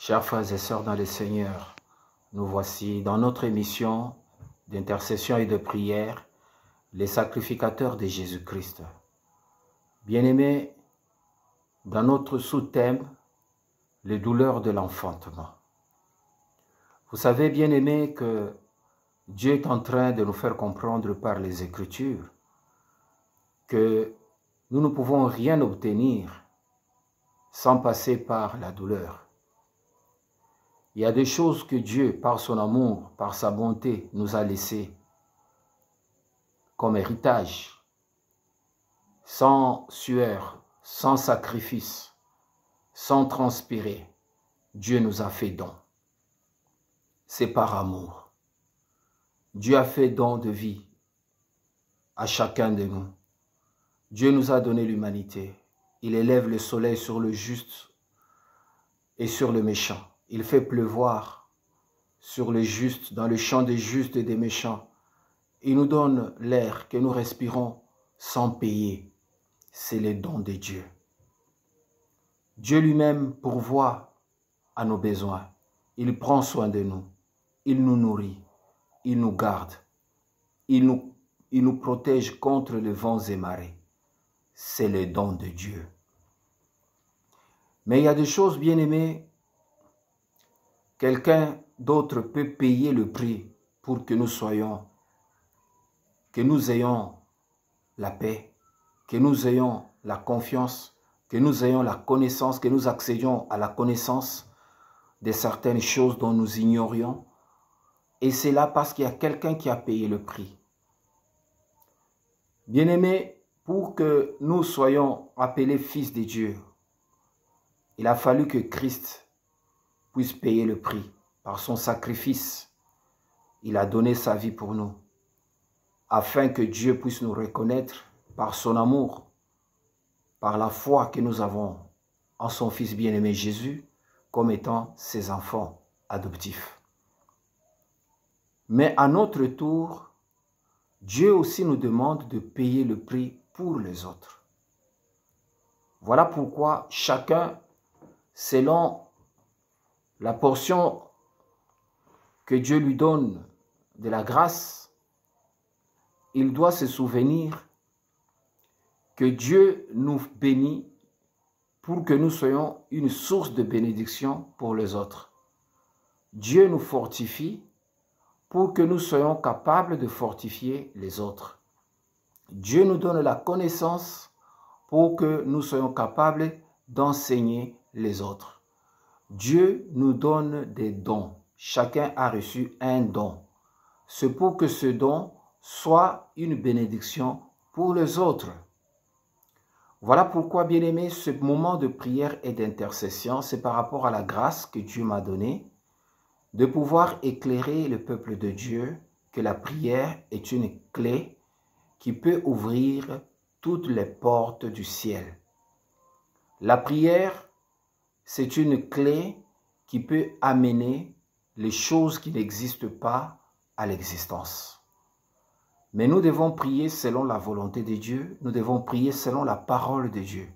Chers frères et sœurs dans le Seigneur, nous voici dans notre émission d'intercession et de prière, les sacrificateurs de Jésus-Christ. Bien-aimés, dans notre sous-thème, les douleurs de l'enfantement. Vous savez, bien-aimés, que Dieu est en train de nous faire comprendre par les Écritures que nous ne pouvons rien obtenir sans passer par la douleur. Il y a des choses que Dieu, par son amour, par sa bonté, nous a laissées comme héritage, sans sueur, sans sacrifice, sans transpirer. Dieu nous a fait don. C'est par amour. Dieu a fait don de vie à chacun de nous. Dieu nous a donné l'humanité. Il élève le soleil sur le juste et sur le méchant. Il fait pleuvoir sur le juste, dans le champ des justes et des méchants. Il nous donne l'air que nous respirons sans payer. C'est le don de Dieu. Dieu lui-même pourvoit à nos besoins. Il prend soin de nous. Il nous nourrit. Il nous garde. Il nous protège contre les vents et marées. C'est le don de Dieu. Mais il y a des choses, bien-aimées, quelqu'un d'autre peut payer le prix pour que nous ayons la paix, que nous ayons la confiance, que nous ayons la connaissance, que nous accédions à la connaissance de certaines choses dont nous ignorions. Et c'est là parce qu'il y a quelqu'un qui a payé le prix. Bien-aimés, pour que nous soyons appelés fils de Dieu, il a fallu que Christ puisse payer le prix. Par son sacrifice, il a donné sa vie pour nous, afin que Dieu puisse nous reconnaître par son amour, par la foi que nous avons en son Fils bien-aimé Jésus, comme étant ses enfants adoptifs. Mais à notre tour, Dieu aussi nous demande de payer le prix pour les autres. Voilà pourquoi chacun, selon la portion que Dieu lui donne de la grâce, il doit se souvenir que Dieu nous bénit pour que nous soyons une source de bénédiction pour les autres. Dieu nous fortifie pour que nous soyons capables de fortifier les autres. Dieu nous donne la connaissance pour que nous soyons capables d'enseigner les autres. Dieu nous donne des dons. Chacun a reçu un don. C'est pour que ce don soit une bénédiction pour les autres. Voilà pourquoi, bien-aimés, ce moment de prière et d'intercession, c'est par rapport à la grâce que Dieu m'a donnée de pouvoir éclairer le peuple de Dieu, que la prière est une clé qui peut ouvrir toutes les portes du ciel. La prière, c'est une clé qui peut amener les choses qui n'existent pas à l'existence. Mais nous devons prier selon la volonté de Dieu, nous devons prier selon la parole de Dieu,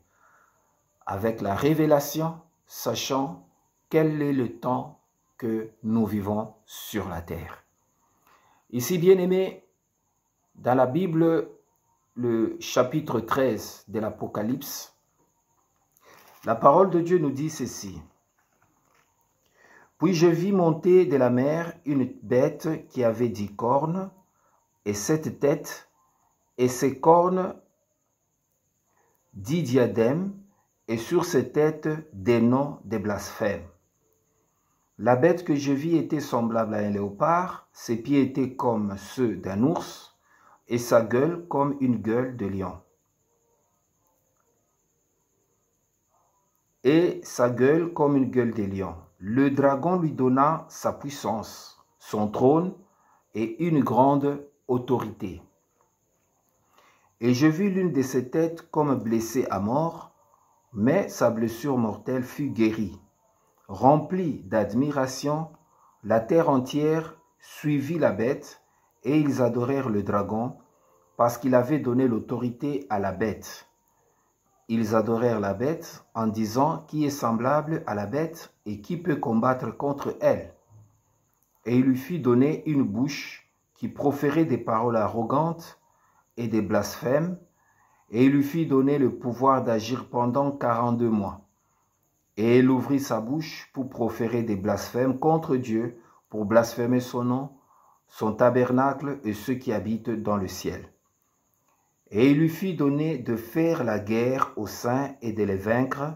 avec la révélation, sachant quel est le temps que nous vivons sur la terre. Ici, bien-aimés, dans la Bible, le chapitre 13 de l'Apocalypse, la parole de Dieu nous dit ceci. « Puis je vis monter de la mer une bête qui avait 10 cornes, et 7 têtes, et ses cornes 10 diadèmes, et sur ses têtes des noms de blasphèmes. La bête que je vis était semblable à un léopard, ses pieds étaient comme ceux d'un ours, et sa gueule comme une gueule de lion. Et sa gueule comme une gueule de lion. Le dragon lui donna sa puissance, son trône et une grande autorité. Et je vis l'une de ses têtes comme blessée à mort, mais sa blessure mortelle fut guérie. Remplie d'admiration, la terre entière suivit la bête, et ils adorèrent le dragon, parce qu'il avait donné l'autorité à la bête. ils adorèrent la bête en disant, qui est semblable à la bête et qui peut combattre contre elle? Et il lui fit donner une bouche qui proférait des paroles arrogantes et des blasphèmes, et il lui fit donner le pouvoir d'agir pendant 42 mois. Et il ouvrit sa bouche pour proférer des blasphèmes contre Dieu, pour blasphémer son nom, son tabernacle et ceux qui habitent dans le ciel. Et il lui fit donner de faire la guerre aux saints et de les vaincre.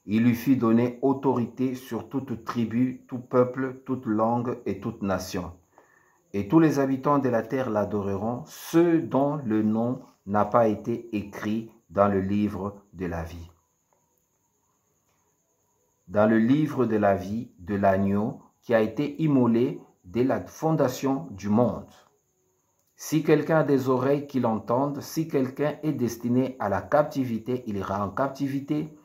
Il lui fit donner autorité sur toute tribu, tout peuple, toute langue et toute nation. Et tous les habitants de la terre l'adoreront, ceux dont le nom n'a pas été écrit dans le livre de la vie. Dans le livre de la vie de l'agneau qui a été immolé dès la fondation du monde. Si quelqu'un a des oreilles qu'il entende, si quelqu'un est destiné à la captivité, il ira en captivité.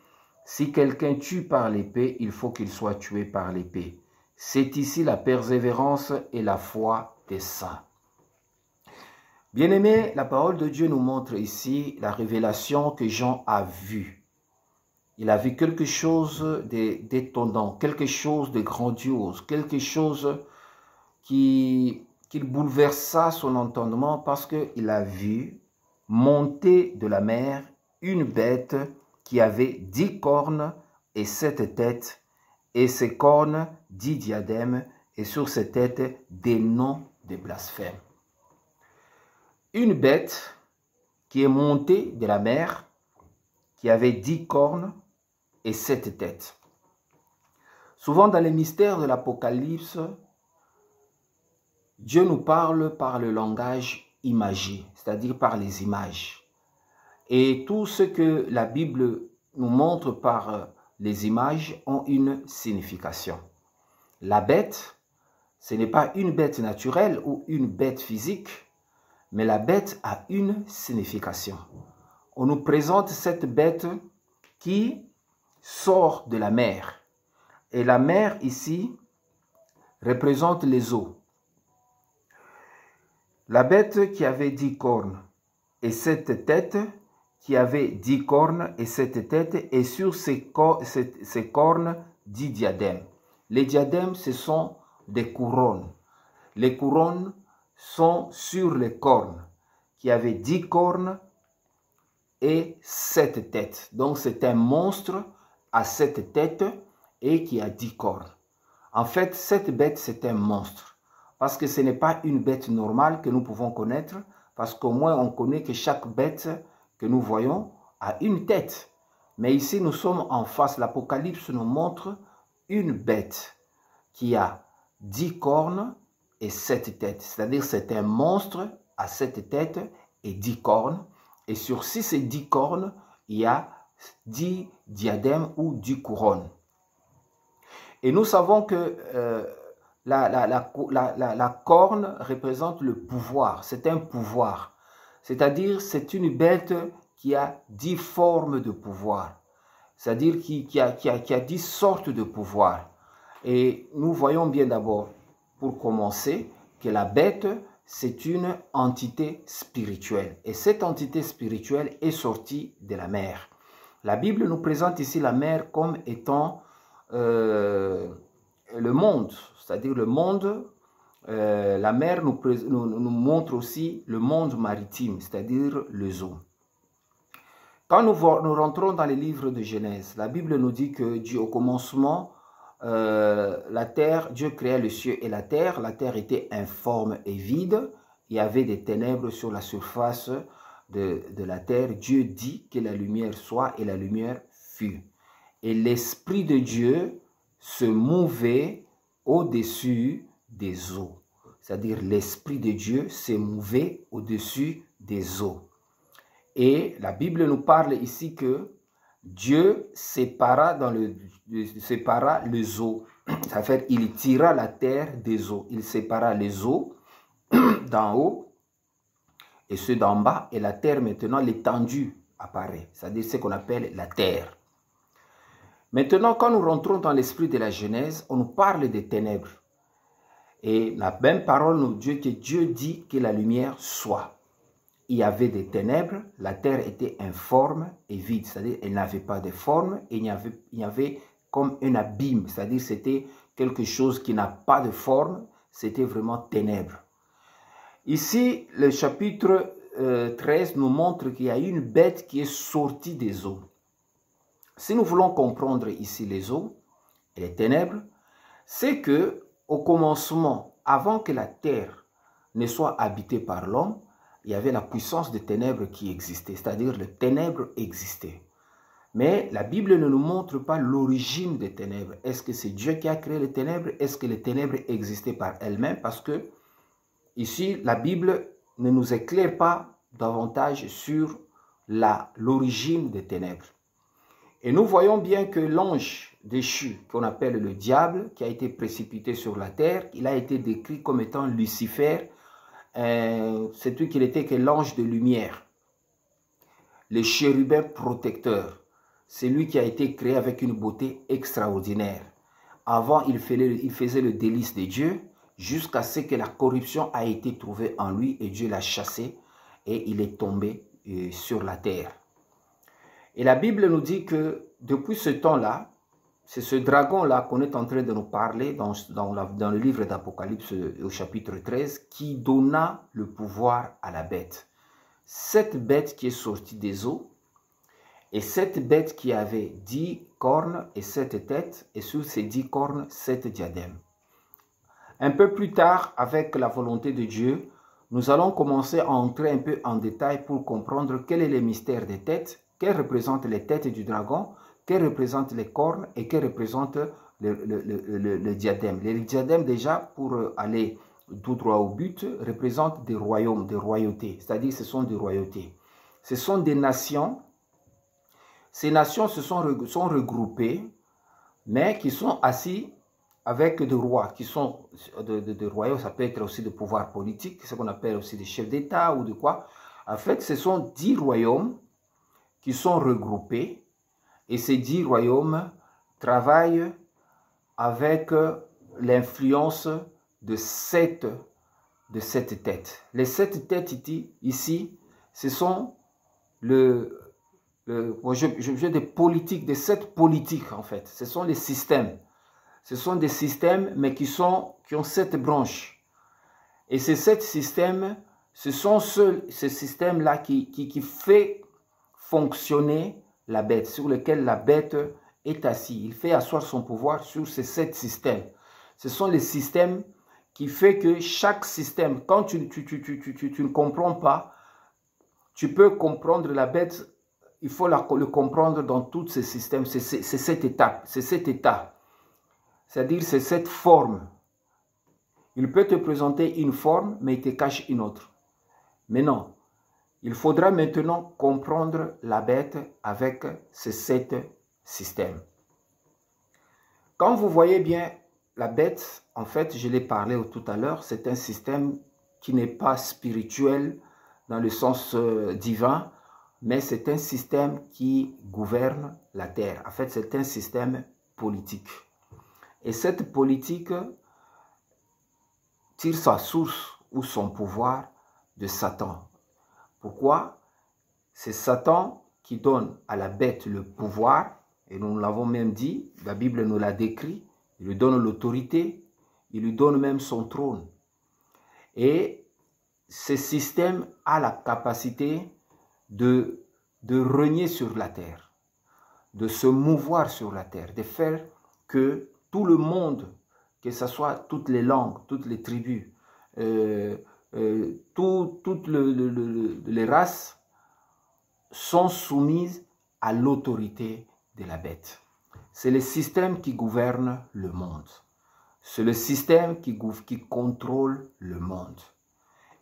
Si quelqu'un tue par l'épée, il faut qu'il soit tué par l'épée. C'est ici la persévérance et la foi des saints. Bien-aimés, la parole de Dieu nous montre ici la révélation que Jean a vue. Il a vu quelque chose d'étonnant, quelque chose de grandiose, quelque chose qui bouleversa son entendement parce qu'il a vu monter de la mer une bête qui avait 10 cornes et 7 têtes, et ces cornes 10 diadèmes, et sur ces têtes des noms de blasphème. Une bête qui est montée de la mer, qui avait 10 cornes et 7 têtes. Souvent dans les mystères de l'Apocalypse, Dieu nous parle par le langage imagé, c'est-à-dire par les images. Et tout ce que la Bible nous montre par les images ont une signification. La bête, ce n'est pas une bête naturelle ou une bête physique, mais la bête a une signification. On nous présente cette bête qui sort de la mer. Et la mer ici représente les eaux. La bête qui avait 10 cornes et 7 têtes, qui avait 10 cornes et 7 têtes, et sur ces cornes 10 diadèmes. Les diadèmes, ce sont des couronnes. Les couronnes sont sur les cornes, qui avaient 10 cornes et 7 têtes. Donc c'est un monstre à 7 têtes et qui a 10 cornes. En fait, cette bête, c'est un monstre. Parce que ce n'est pas une bête normale que nous pouvons connaître, parce qu'au moins on connaît que chaque bête que nous voyons a une tête. Mais ici nous sommes en face, l'Apocalypse nous montre une bête qui a 10 cornes et 7 têtes. C'est-à-dire c'est un monstre à 7 têtes et 10 cornes. Et sur ces 10 cornes, il y a 10 diadèmes ou 10 couronnes. Et nous savons que la corne représente le pouvoir, c'est un pouvoir. C'est-à-dire c'est une bête qui a 10 formes de pouvoir. C'est-à-dire qui a 10 sortes de pouvoir. Et nous voyons bien d'abord, pour commencer, que la bête, c'est une entité spirituelle. Et cette entité spirituelle est sortie de la mer. La Bible nous présente ici la mer comme étant le monde, c'est-à-dire le monde. La mer nous montre aussi le monde maritime, c'est-à-dire les eaux. Quand nous rentrons dans les livres de Genèse, la Bible nous dit que Dieu, au commencement, la terre, Dieu créa le ciel et la terre était informe et vide, il y avait des ténèbres sur la surface de la terre. Dieu dit que la lumière soit et la lumière fut. Et l'Esprit de Dieu se mouvait au-dessus des eaux. C'est-à-dire l'Esprit de Dieu se mouvait au-dessus des eaux. Et la Bible nous parle ici que Dieu sépara les eaux. Ça veut dire il tira la terre des eaux. Il sépara les eaux d'en haut et ceux d'en bas. Et la terre maintenant, l'étendue apparaît. C'est-à-dire ce qu'on appelle la terre. Maintenant, quand nous rentrons dans l'esprit de la Genèse, on nous parle des ténèbres. Et la même parole nous dit que Dieu dit que la lumière soit. il y avait des ténèbres, la terre était informe et vide, c'est-à-dire elle n'avait pas de forme et il y avait comme un abîme, c'est-à-dire c'était quelque chose qui n'a pas de forme, c'était vraiment ténèbres. Ici, le chapitre 13 nous montre qu'il y a une bête qui est sortie des eaux. Si nous voulons comprendre ici les eaux et les ténèbres, c'est que au commencement, avant que la terre ne soit habitée par l'homme, il y avait la puissance des ténèbres qui existait, c'est-à-dire les ténèbres existaient. Mais la Bible ne nous montre pas l'origine des ténèbres. Est-ce que c'est Dieu qui a créé les ténèbres? Est-ce que les ténèbres existaient par elles-mêmes? Parce que ici, la Bible ne nous éclaire pas davantage sur l'origine des ténèbres. Et nous voyons bien que l'ange déchu, qu'on appelle le diable, qui a été précipité sur la terre, il a été décrit comme étant Lucifer, c'est lui qui n'était que l'ange de lumière, le chérubin protecteur. C'est lui qui a été créé avec une beauté extraordinaire. Avant, il faisait le délice de Dieu, jusqu'à ce que la corruption a été trouvée en lui et Dieu l'a chassé et il est tombé sur la terre. Et la Bible nous dit que depuis ce temps-là, c'est ce dragon-là qu'on est en train de nous parler dans le livre d'Apocalypse au chapitre 13 qui donna le pouvoir à la bête. Cette bête qui est sortie des eaux et cette bête qui avait 10 cornes et 7 têtes et sur ces 10 cornes, 7 diadèmes. Un peu plus tard, avec la volonté de Dieu, nous allons commencer à entrer un peu en détail pour comprendre quel est le mystère des têtes, quelles représentent les têtes du dragon, quelles représentent les cornes et quelles représentent le diadème. Les diadèmes, déjà, pour aller tout droit au but, représentent des royaumes, des royautés, c'est-à-dire ce sont des royautés. Ce sont des nations. Ces nations sont regroupées, mais qui sont assis avec des rois, qui sont de royaumes, ça peut être aussi de pouvoir politique, ce qu'on appelle aussi des chefs d'État ou de quoi. En fait, ce sont 10 royaumes qui sont regroupés et ces 10 royaumes travaillent avec l'influence de 7 têtes. Les 7 têtes ici, ce sont je veux des politiques, des 7 politiques en fait. Ce sont les systèmes. Ce sont des systèmes, mais qui ont 7 branches. Et ces 7 systèmes, ce sont ces systèmes-là qui fait fonctionner la bête, sur lequel la bête est assise. Il fait asseoir son pouvoir sur ces 7 systèmes. Ce sont les systèmes qui font que chaque système, quand tu ne comprends pas, tu peux comprendre la bête, il faut le comprendre dans tous ces systèmes, c'est cette étape, c'est cet état. C'est-à-dire, c'est cette forme. Il peut te présenter une forme, mais il te cache une autre. Mais non, il faudra maintenant comprendre la bête avec ces 7 systèmes. Quand vous voyez bien la bête, en fait, je l'ai parlé tout à l'heure, c'est un système qui n'est pas spirituel dans le sens divin, mais c'est un système qui gouverne la terre. En fait, c'est un système politique. Et cette politique tire sa source ou son pouvoir de Satan. Pourquoi? C'est Satan qui donne à la bête le pouvoir, et nous l'avons même dit, la Bible nous l'a décrit, il lui donne l'autorité, il lui donne même son trône. Et ce système a la capacité de régner sur la terre, de se mouvoir sur la terre, de faire que tout le monde, que ce soit toutes les langues, toutes les tribus, toutes les races, sont soumises à l'autorité de la bête. C'est le système qui gouverne le monde. C'est le système qui contrôle le monde.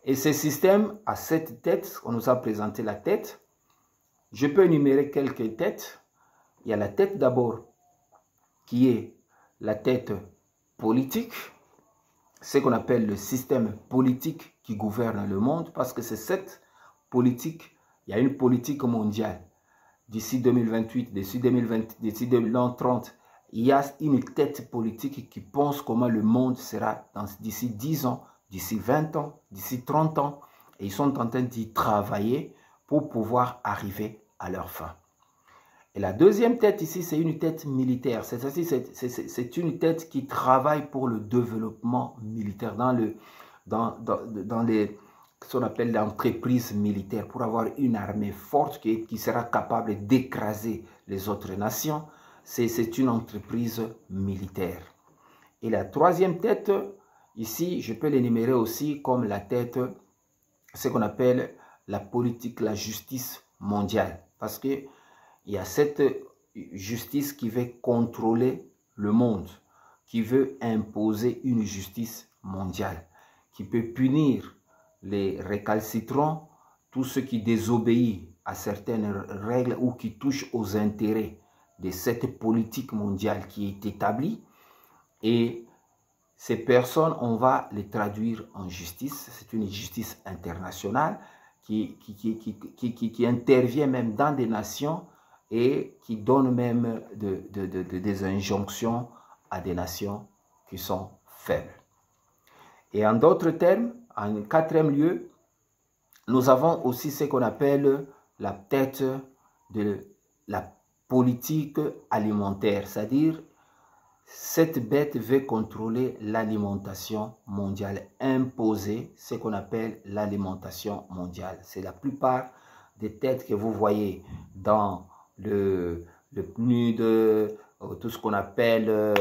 Et ce système a 7 têtes. On nous a présenté la tête. Je peux énumérer quelques têtes. Il y a la tête d'abord qui est la tête politique, ce qu'on appelle le système politique qui gouverne le monde, parce que c'est cette politique, il y a une politique mondiale. D'ici 2028, d'ici 2020, d'ici 2030, il y a une tête politique qui pense comment le monde sera d'ici 10 ans, d'ici 20 ans, d'ici 30 ans. Et ils sont en train d'y travailler pour pouvoir arriver à leur fin. Et la deuxième tête ici, c'est une tête militaire. C'est une tête qui travaille pour le développement militaire dans ce qu'on appelle l'entreprise militaire, pour avoir une armée forte qui sera capable d'écraser les autres nations. C'est une entreprise militaire. Et la troisième tête, ici, je peux l'énumérer aussi comme la tête, ce qu'on appelle la politique, la justice mondiale. Parce qu'il y a cette justice qui veut contrôler le monde, qui veut imposer une justice mondiale, qui peut punir les récalcitrants, tous ceux qui désobéissent à certaines règles ou qui touchent aux intérêts de cette politique mondiale qui est établie. Et ces personnes, on va les traduire en justice. C'est une justice internationale qui intervient même dans des nations et qui donne même des injonctions à des nations qui sont faibles. Et en d'autres termes, en quatrième lieu, nous avons aussi ce qu'on appelle la tête de la politique alimentaire, c'est-à-dire cette bête veut contrôler l'alimentation mondiale, imposer ce qu'on appelle l'alimentation mondiale. C'est la plupart des têtes que vous voyez dans le PNUD, tout ce qu'on appelle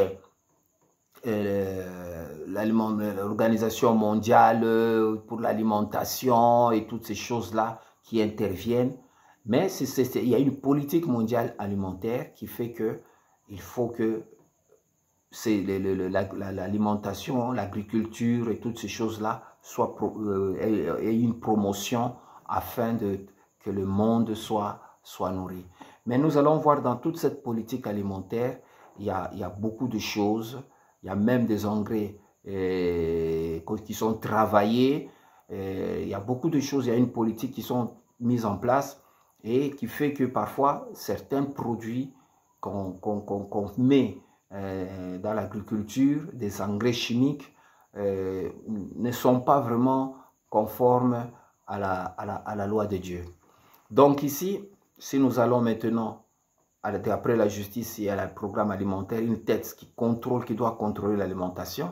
l'Organisation mondiale pour l'alimentation et toutes ces choses-là qui interviennent. Mais il y a une politique mondiale alimentaire qui fait que il faut que l'alimentation, l'agriculture et toutes ces choses-là aient une promotion afin que le monde soit nourri. Mais nous allons voir dans toute cette politique alimentaire, il y a beaucoup de choses. Il y a même des engrais qui sont travaillés. Il y a beaucoup de choses. Il y a une politique qui sont mises en place et qui fait que parfois, certains produits qu'on met dans l'agriculture, des engrais chimiques, ne sont pas vraiment conformes à la loi de Dieu. Donc ici, si nous allons maintenant, après la justice, il y a le programme alimentaire, une tête qui doit contrôler l'alimentation.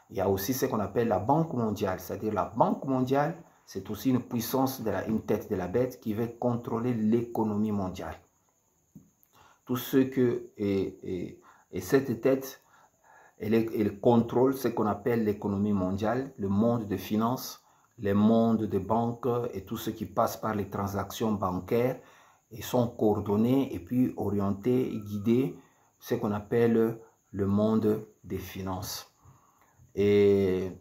Il y a aussi ce qu'on appelle la Banque mondiale, c'est-à-dire la Banque mondiale, c'est aussi une puissance, une tête de la bête qui veut contrôler l'économie mondiale. Tout ce que... Et cette tête, elle contrôle ce qu'on appelle l'économie mondiale, le monde des finances, le monde des banques et tout ce qui passe par les transactions bancaires et sont coordonnés et puis orientés et guidés, ce qu'on appelle le monde des finances. Et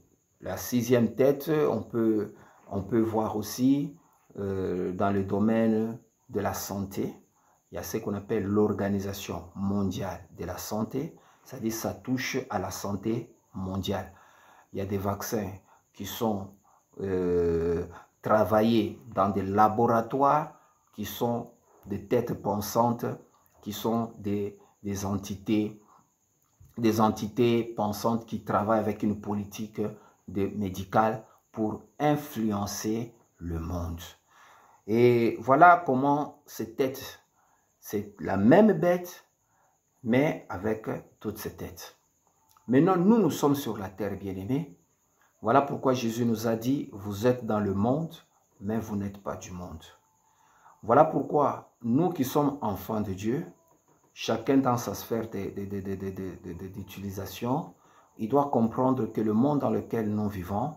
la sixième tête, on peut voir aussi dans le domaine de la santé. Il y a ce qu'on appelle l'Organisation mondiale de la santé, c'est-à-dire ça touche à la santé mondiale. Il y a des vaccins qui sont travaillés dans des laboratoires qui sont des têtes pensantes, qui sont des entités pensantes qui travaillent avec une politique médicale pour influencer le monde. Et voilà comment ces têtes, c'est la même bête, mais avec toutes ces têtes. Maintenant, nous sommes sur la terre, bien-aimés. Voilà pourquoi Jésus nous a dit, vous êtes dans le monde, mais vous n'êtes pas du monde. Voilà pourquoi nous qui sommes enfants de Dieu, chacun dans sa sphère d'utilisation, il doit comprendre que le monde dans lequel nous vivons,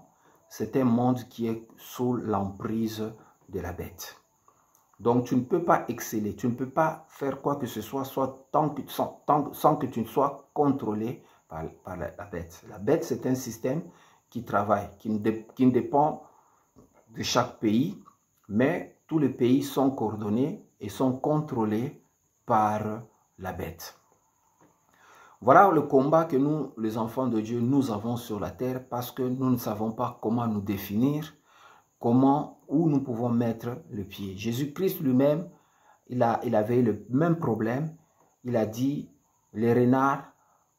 c'est un monde qui est sous l'emprise de la bête. Donc tu ne peux pas exceller, tu ne peux pas faire quoi que ce soit sans que tu ne sois contrôlé par la bête. La bête, c'est un système qui travaille, qui ne dépend de chaque pays, mais tous les pays sont coordonnés et sont contrôlés par la bête. Voilà le combat que nous, les enfants de Dieu, nous avons sur la terre parce que nous ne savons pas comment nous définir, où nous pouvons mettre le pied. Jésus-Christ lui-même, il avait le même problème. Il a dit, les renards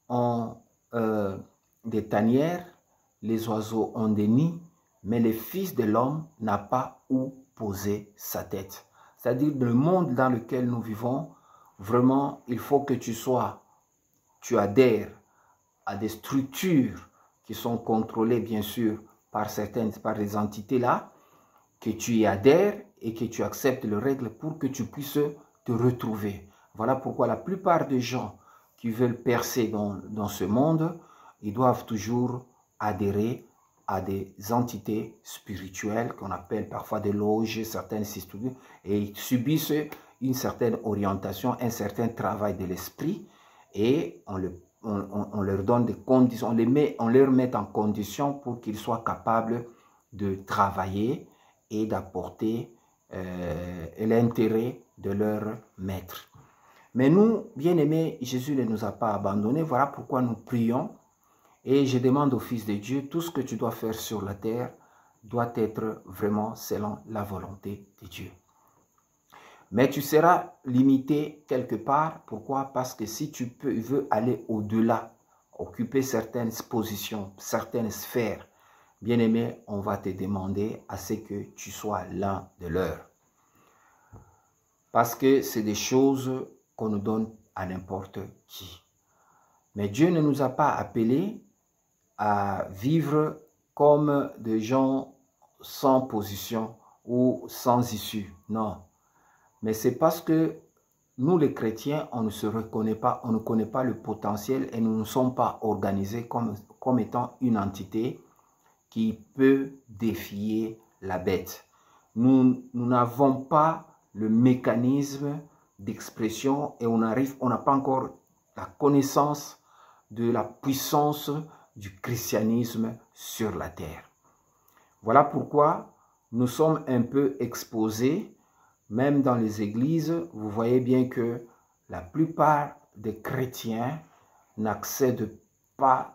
ont des tanières, les oiseaux ont des nids, mais le Fils de l'homme n'a pas où poser sa tête. C'est-à-dire, le monde dans lequel nous vivons, vraiment, il faut que tu adhères à des structures qui sont contrôlées, bien sûr, par les entités là, que tu y adhères et que tu acceptes les règles pour que tu puisses te retrouver. Voilà pourquoi la plupart des gens qui veulent percer dans ce monde, ils doivent toujours adhérer à des entités spirituelles qu'on appelle parfois des loges, certaines structures, et ils subissent une certaine orientation, un certain travail de l'esprit, et on leur donne des conditions, on leur met en condition pour qu'ils soient capables de travailler et d'apporter l'intérêt de leur maître. Mais nous, bien-aimés, Jésus ne nous a pas abandonnés. Voilà pourquoi nous prions. Et je demande au Fils de Dieu, tout ce que tu dois faire sur la terre doit être vraiment selon la volonté de Dieu. Mais tu seras limité quelque part. Pourquoi? Parce que si tu veux aller au-delà, occuper certaines positions, certaines sphères, bien-aimé, on va te demander à ce que tu sois l'un de leurs. Parce que c'est des choses qu'on nous donne à n'importe qui. Mais Dieu ne nous a pas appelés à vivre comme des gens sans position ou sans issue. Non. Mais c'est parce que nous, les chrétiens, on ne se reconnaît pas, on ne connaît pas le potentiel et nous ne sommes pas organisés comme étant une entité qui peut défier la bête. Nous n'avons pas le mécanisme d'expression et on n'a pas encore la connaissance de la puissance du christianisme sur la terre. Voilà pourquoi nous sommes un peu exposés, même dans les églises. Vous voyez bien que la plupart des chrétiens n'accèdent pas,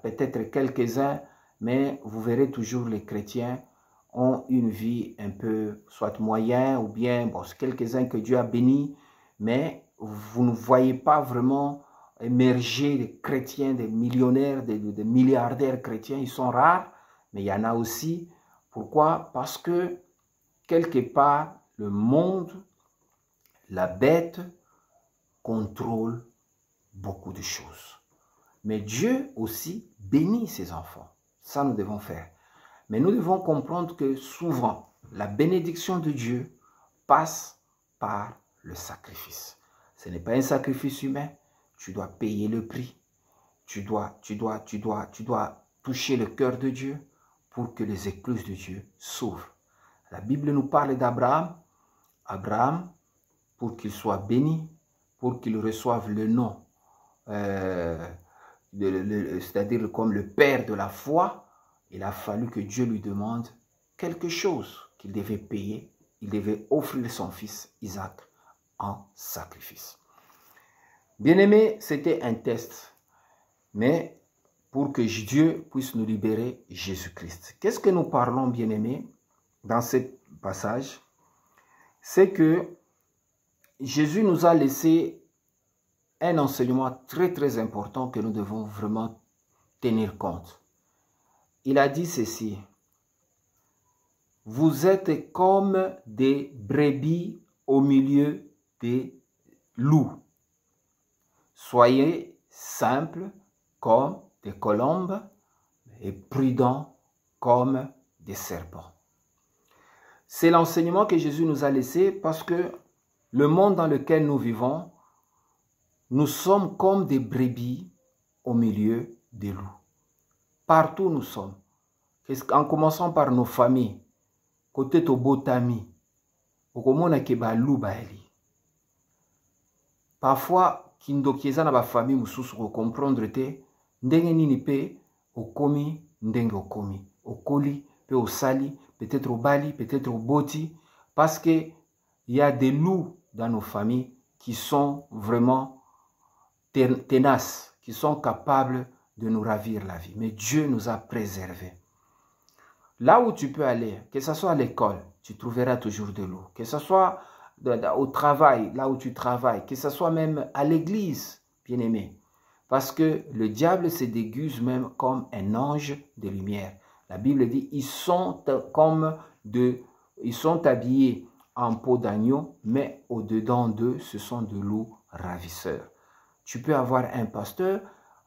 peut-être quelques-uns, mais vous verrez toujours les chrétiens ont une vie un peu, soit moyenne ou bien, bon, c'est quelques-uns que Dieu a bénis, mais vous ne voyez pas vraiment émerger des chrétiens, des millionnaires, des milliardaires chrétiens. Ils sont rares, mais il y en a aussi. Pourquoi? Parce que quelque part, le monde, la bête, contrôle beaucoup de choses. Mais Dieu aussi bénit ses enfants. Ça, nous devons faire. Mais nous devons comprendre que souvent, la bénédiction de Dieu passe par le sacrifice. Ce n'est pas un sacrifice humain. Tu dois payer le prix. Tu dois toucher le cœur de Dieu pour que les écluses de Dieu s'ouvrent. La Bible nous parle d'Abraham. Abraham, pour qu'il soit béni, pour qu'il reçoive le nom, c'est-à-dire comme le père de la foi, il a fallu que Dieu lui demande quelque chose qu'il devait payer. Il devait offrir son fils Isaac en sacrifice. Bien-aimé, c'était un test, mais pour que Dieu puisse nous libérer, Jésus-Christ. Qu'est-ce que nous parlons, bien-aimé, dans ce passage? C'est que Jésus nous a laissé un enseignement très très important que nous devons vraiment tenir compte. Il a dit ceci: vous êtes comme des brebis au milieu des loups. Soyez simples comme des colombes et prudents comme des serpents. C'est l'enseignement que Jésus nous a laissé parce que le monde dans lequel nous vivons, nous sommes comme des brebis au milieu des loups. Partout où nous sommes. En commençant par nos familles. Côté to botami. Okomona ke ba loup ba eli. Parfois, kindokieza na ba famille mususu ko comprendre te ndenge nini pe okomi ndenge okomi. Okoli pe osali, peut-être au bali, peut-être au boti, parce que il y a des loups dans nos familles qui sont vraiment tenaces, qui sont capables de nous ravir la vie. Mais Dieu nous a préservés. Là où tu peux aller, que ce soit à l'école, tu trouveras toujours de loups. Que ce soit au travail, là où tu travailles, que ce soit même à l'église, bien-aimé. Parce que le diable se déguise même comme un ange de lumière. La Bible dit, ils sont habillés en peau d'agneau, mais au-dedans d'eux, ce sont de loups ravisseurs. Tu peux avoir un pasteur,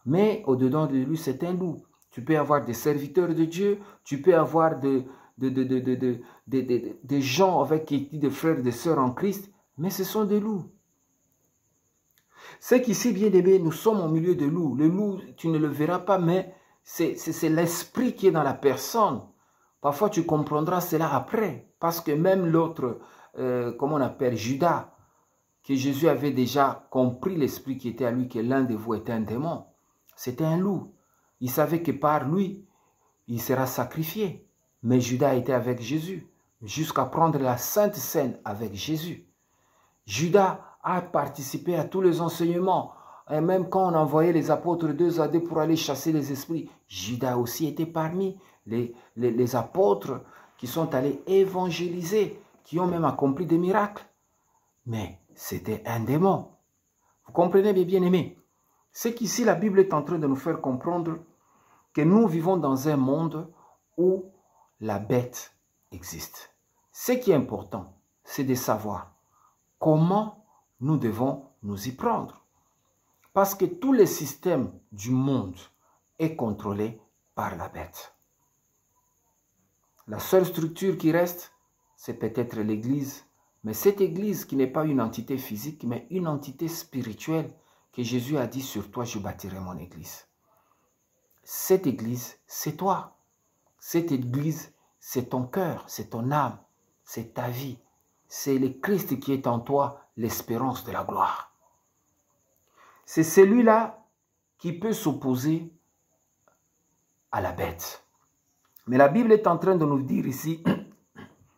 mais au-dedans de lui, c'est un loup. Tu peux avoir des serviteurs de Dieu, tu peux avoir des gens avec qui des frères et des sœurs en Christ, mais ce sont des loups. C'est qu'ici, bien aimé, nous sommes au milieu de loups. Le loup, tu ne le verras pas, mais c'est l'esprit qui est dans la personne. Parfois, tu comprendras cela après. Parce que même l'autre, comment on appelle, Judas, que Jésus avait déjà compris l'esprit qui était à lui, que l'un de vous était un démon. C'était un loup. Il savait que par lui, il sera sacrifié. Mais Judas était avec Jésus, jusqu'à prendre la Sainte Seine avec Jésus. Judas a participé à tous les enseignements. Et même quand on envoyait les apôtres 2 à 2 pour aller chasser les esprits, Judas aussi était parmi les apôtres qui sont allés évangéliser, qui ont même accompli des miracles. Mais c'était un démon. Vous comprenez bien aimés? C'est qu'ici la Bible est en train de nous faire comprendre que nous vivons dans un monde où la bête existe. Ce qui est important, c'est de savoir comment nous devons nous y prendre. Parce que tous les systèmes du monde est contrôlé par la bête. La seule structure qui reste, c'est peut-être l'Église. Mais cette Église qui n'est pas une entité physique, mais une entité spirituelle, que Jésus a dit, sur toi je bâtirai mon Église. Cette Église, c'est toi. Cette Église, c'est ton cœur, c'est ton âme, c'est ta vie. C'est le Christ qui est en toi, l'espérance de la gloire. C'est celui-là qui peut s'opposer à la bête. Mais la Bible est en train de nous dire ici,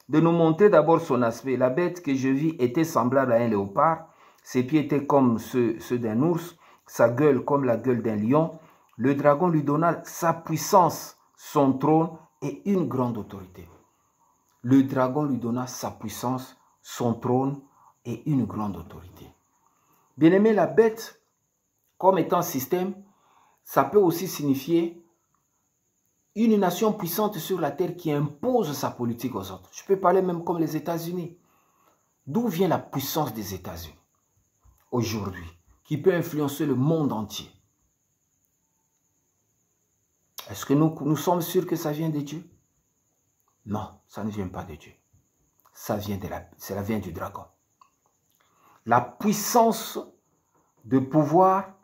de nous montrer d'abord son aspect. La bête que je vis était semblable à un léopard. Ses pieds étaient comme ceux d'un ours, sa gueule comme la gueule d'un lion. Le dragon lui donna sa puissance, son trône et une grande autorité. Le dragon lui donna sa puissance, son trône et une grande autorité. Bien-aimé, la bête, comme étant système, ça peut aussi signifier une nation puissante sur la terre qui impose sa politique aux autres. Je peux parler même comme les États-Unis. D'où vient la puissance des États-Unis aujourd'hui, qui peut influencer le monde entier? Est-ce que nous sommes sûrs que ça vient de Dieu? Non, ça ne vient pas de Dieu. Ça vient du dragon. La puissance de pouvoir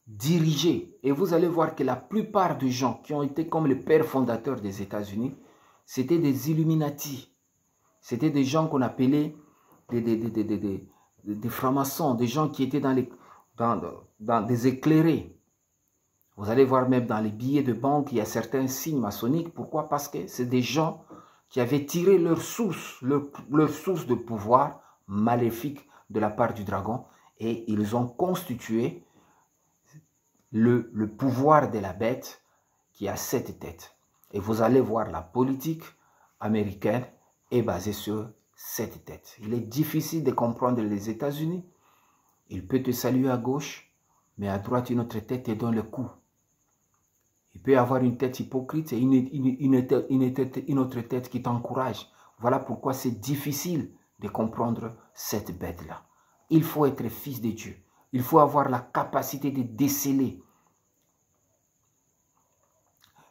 diriger. Et vous allez voir que la plupart des gens qui ont été comme les pères fondateurs des États-Unis, c'était des Illuminati. C'était des gens qu'on appelait des francs-maçons, des gens qui étaient dans des éclairés. Vous allez voir même dans les billets de banque, il y a certains signes maçonniques. Pourquoi? Parce que c'est des gens qui avaient tiré leur source de pouvoir maléfique de la part du dragon et ils ont constitué le pouvoir de la bête qui a 7 têtes. Et vous allez voir la politique américaine est basée sur 7 têtes. Il est difficile de comprendre les États-Unis. Il peut te saluer à gauche, mais à droite, une autre tête te donne le coup. Il peut avoir une tête hypocrite et une autre tête qui t'encourage. Voilà pourquoi c'est difficile de comprendre cette bête-là. Il faut être fils de Dieu. Il faut avoir la capacité de déceler.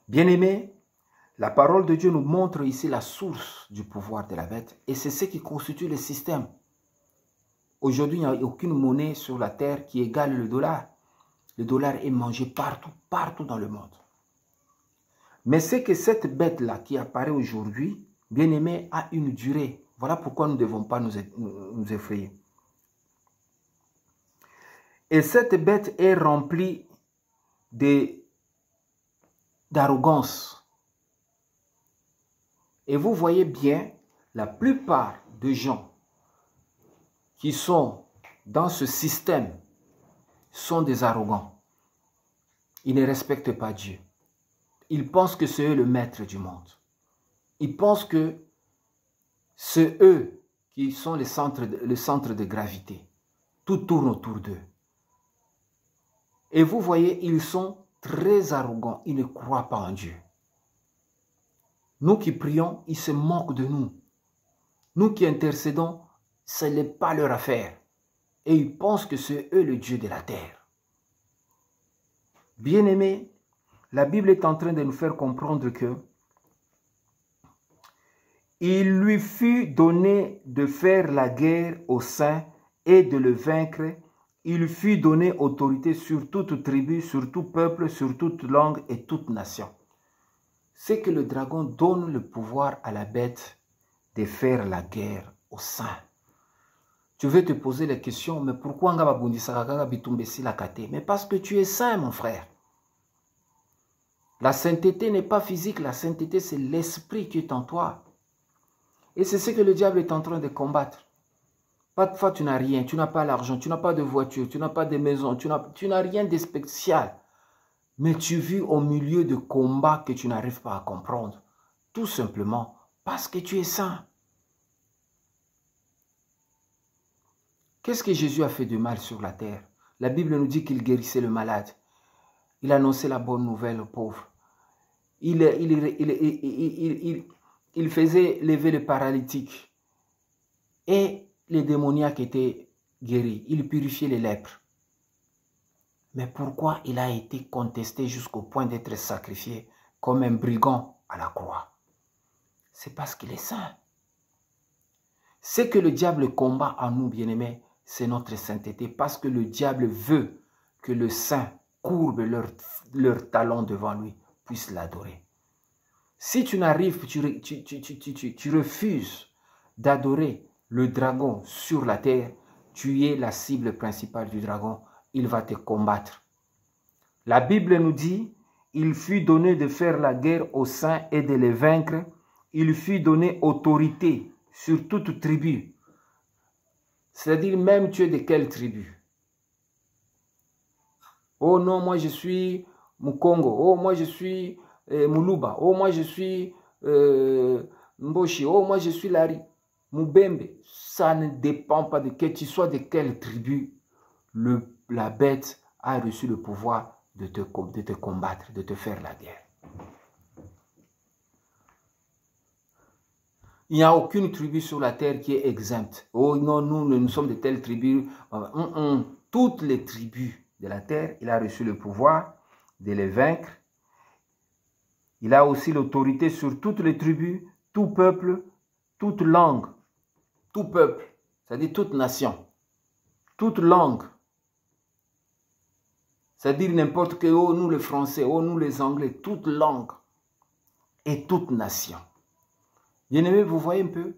Bien-aimé, la parole de Dieu nous montre ici la source du pouvoir de la bête. Et c'est ce qui constitue le système. Aujourd'hui, il n'y a aucune monnaie sur la terre qui égale le dollar. Le dollar est mangé partout, partout dans le monde. Mais c'est que cette bête-là qui apparaît aujourd'hui, bien-aimé, a une durée. Voilà pourquoi nous ne devons pas nous effrayer. Et cette bête est remplie d'arrogance. Et vous voyez bien, la plupart des gens qui sont dans ce système sont des arrogants. Ils ne respectent pas Dieu. Ils pensent que c'est eux le maître du monde. Ils pensent que c'est eux qui sont le centre de gravité. Tout tourne autour d'eux. Et vous voyez, ils sont très arrogants. Ils ne croient pas en Dieu. Nous qui prions, ils se moquent de nous. Nous qui intercédons, ce n'est pas leur affaire. Et ils pensent que c'est eux le Dieu de la terre. Bien-aimés, la Bible est en train de nous faire comprendre que il lui fut donné de faire la guerre aux saints et de le vaincre. Il fut donné autorité sur toute tribu, sur tout peuple, sur toute langue et toute nation. C'est que le dragon donne le pouvoir à la bête de faire la guerre aux saints. Tu veux te poser la question, mais pourquoi mais parce que tu es saint, mon frère. La sainteté n'est pas physique, la sainteté c'est l'esprit qui est en toi. Et c'est ce que le diable est en train de combattre. Parfois tu n'as rien, tu n'as pas l'argent, tu n'as pas de voiture, tu n'as pas de maison, tu n'as rien de spécial. Mais tu vis au milieu de combats que tu n'arrives pas à comprendre. Tout simplement parce que tu es saint. Qu'est-ce que Jésus a fait de mal sur la terre? La Bible nous dit qu'il guérissait le malade. Il annonçait la bonne nouvelle aux pauvres. Il faisait lever les paralytiques. Et les démoniaques étaient guéris. Il purifiait les lèpres. Mais pourquoi il a été contesté jusqu'au point d'être sacrifié comme un brigand à la croix? C'est parce qu'il est saint. Ce que le diable combat en nous, bien-aimés, c'est notre sainteté. Parce que le diable veut que le saint courbe leur talon devant lui, puisse l'adorer. Si tu n'arrives, tu refuses d'adorer le dragon sur la terre, tu es la cible principale du dragon. Il va te combattre. La Bible nous dit, il fut donné de faire la guerre aux saints et de les vaincre. Il fut donné autorité sur toute tribu. C'est-à-dire même tu es de quelle tribu? Oh non, moi je suis Mukongo. Oh, moi je suis Muluba. Oh, moi je suis Mboshi. Oh, moi je suis Lari. Mubembe. Ça ne dépend pas de que tu sois de quelle tribu. La bête a reçu le pouvoir de te combattre, de te faire la guerre. Il n'y a aucune tribu sur la terre qui est exempte. Oh non, nous sommes de telle tribu. Toutes les tribus de la terre, il a reçu le pouvoir de les vaincre. Il a aussi l'autorité sur toutes les tribus, tout peuple, toute langue, tout peuple, c'est-à-dire toute nation, toute langue. C'est-à-dire n'importe que, oh nous les Français, oh nous les Anglais, toute langue et toute nation. Bien-aimés, vous voyez un peu,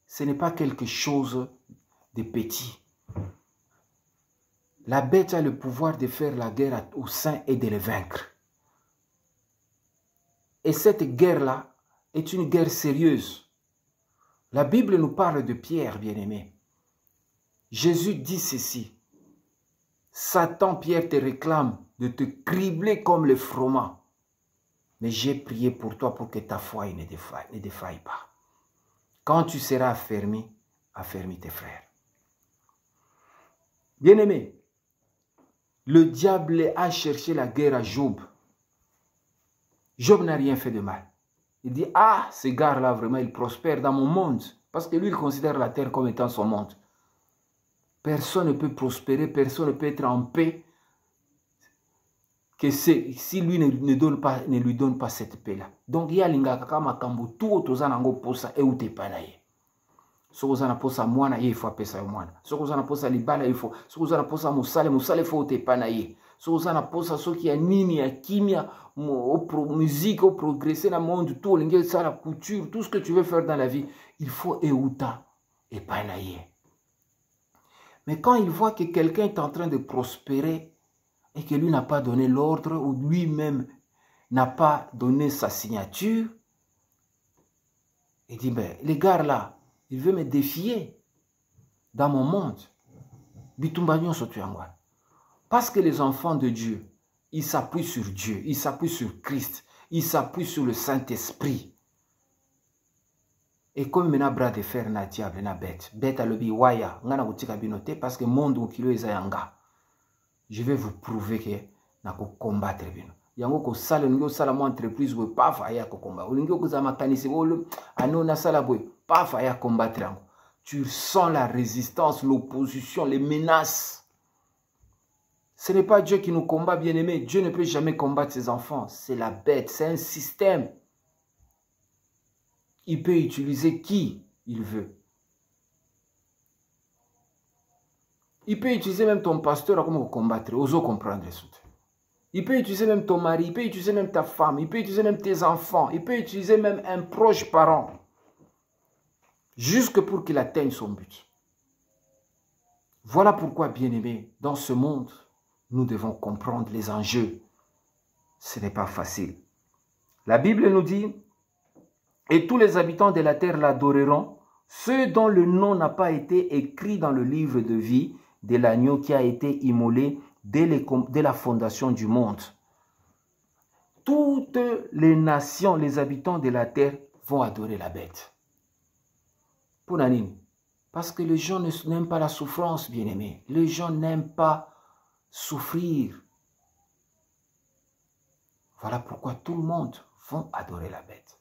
ce n'est pas quelque chose de petit. La bête a le pouvoir de faire la guerre aux saints et de les vaincre. Et cette guerre-là est une guerre sérieuse. La Bible nous parle de Pierre, bien-aimé. Jésus dit ceci. Satan, Pierre, te réclame de te cribler comme le froment. Mais j'ai prié pour toi pour que ta foi ne défaille pas. Quand tu seras affermi, affermis tes frères. Bien-aimé, le diable a cherché la guerre à Job. Job n'a rien fait de mal. Il dit, ah, ce gars-là, vraiment, il prospère dans mon monde. Parce que lui, il considère la terre comme étant son monde. Personne ne peut prospérer, personne ne peut être en paix que si lui ne lui donne pas cette paix-là. Donc, il y a l'ingaka makambo, tout autozanango posa et ute panaye. Sokozana posa mwana, il faut appeler ça mwana. Sokozana posa libala, il faut. Sokozana posa musale, il faut ute panaye. Sokozana posa soki ya nini, ya kimia, musique, au progresser dans le monde, tout, la couture, tout ce que tu veux faire dans la vie, il faut euta et panaye. Mais quand il voit que quelqu'un est en train de prospérer et que lui n'a pas donné l'ordre ou lui-même n'a pas donné sa signature, il dit, ben, les gars là, il veut me défier dans mon monde. Parce que les enfants de Dieu, ils s'appuient sur Dieu, ils s'appuient sur Christ, ils s'appuient sur le Saint-Esprit. Et comme il y a bras de fer na diable na bête, bête a lobi waya, ngana kutika binote parce que monde ou kilo ezayanga. Je vais vous prouver que na ko combattre bino. yango ko sala ngo sala mo entreprise bo paf aya ko combat olingi ko za makanisi bolo anona sala bo paf aya combattre yango. Tu sens la résistance, l'opposition, les menaces. Ce n'est pas Dieu qui nous combat, bien-aimé. Dieu ne peut jamais combattre ses enfants. C'est la bête, c'est un système. Il peut utiliser qui il veut. Il peut utiliser même ton pasteur comme combattre, oser comprendre. Il peut utiliser même ton mari, il peut utiliser même ta femme, il peut utiliser même tes enfants, il peut utiliser même un proche parent. Jusque pour qu'il atteigne son but. Voilà pourquoi, bien-aimés, dans ce monde, nous devons comprendre les enjeux. Ce n'est pas facile. La Bible nous dit, « Et tous les habitants de la terre l'adoreront, ceux dont le nom n'a pas été écrit dans le livre de vie de l'agneau qui a été immolé dès la fondation du monde. » Toutes les nations, les habitants de la terre vont adorer la bête. Pour Nanine, parce que les gens n'aiment pas la souffrance, bien-aimés. Les gens n'aiment pas souffrir. Voilà pourquoi tout le monde va adorer la bête.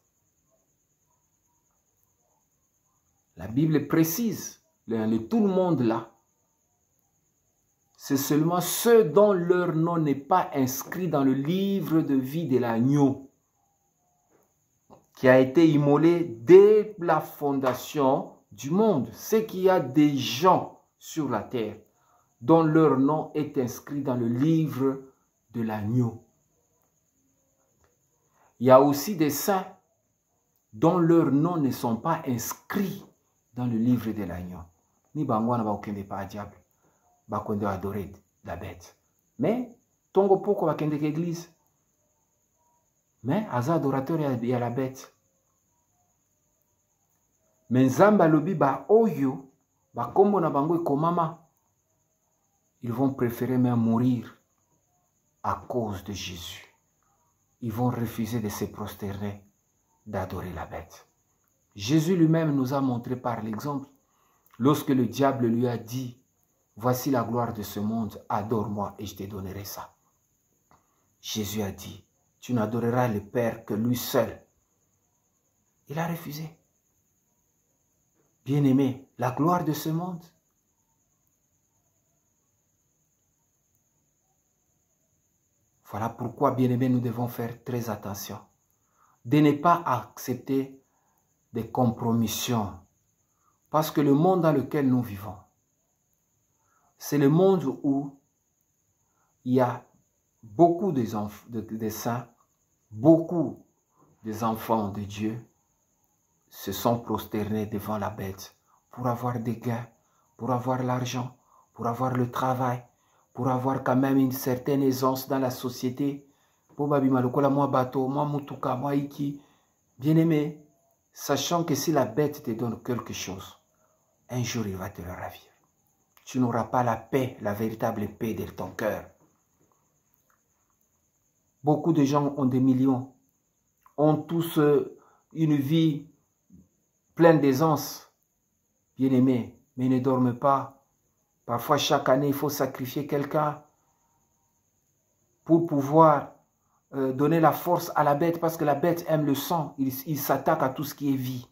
La Bible précise, tout le monde là, c'est seulement ceux dont leur nom n'est pas inscrit dans le livre de vie de l'agneau, qui a été immolé dès la fondation du monde. C'est qu'il y a des gens sur la terre dont leur nom est inscrit dans le livre de l'agneau. Il y a aussi des saints dont leurs noms ne sont pas inscrits dans le livre de l'agneau. Ni bangwana ba okende pas diable, ba konde adorer la bête. Mais tongo poko ba kende l'église. Mais aza adorateur ya la bête. Mais nzamba lobi ba oyo ba kombo na bango ekomama. Ils vont préférer même mourir à cause de Jésus. Ils vont refuser de se prosterner, d'adorer la bête. Jésus lui-même nous a montré par l'exemple, lorsque le diable lui a dit, « Voici la gloire de ce monde, adore-moi et je te donnerai ça. » Jésus a dit, « Tu n'adoreras le Père que lui seul. » Il a refusé. Bien-aimé, la gloire de ce monde, voilà pourquoi, bien-aimés, nous devons faire très attention de ne pas accepter des compromissions. Parce que le monde dans lequel nous vivons, c'est le monde où il y a beaucoup de saints, beaucoup des enfants de Dieu se sont prosternés devant la bête pour avoir des gains, pour avoir l'argent, pour avoir le travail, pour avoir quand même une certaine aisance dans la société. Bien-aimé, sachant que si la bête te donne quelque chose, un jour il va te le ravir. Tu n'auras pas la paix, la véritable paix de ton cœur. Beaucoup de gens ont des millions, ont tous une vie pleine d'aisance, bien-aimé, mais ne dorment pas. Parfois, chaque année, il faut sacrifier quelqu'un pour pouvoir donner la force à la bête, parce que la bête aime le sang. Il s'attaque à tout ce qui est vie.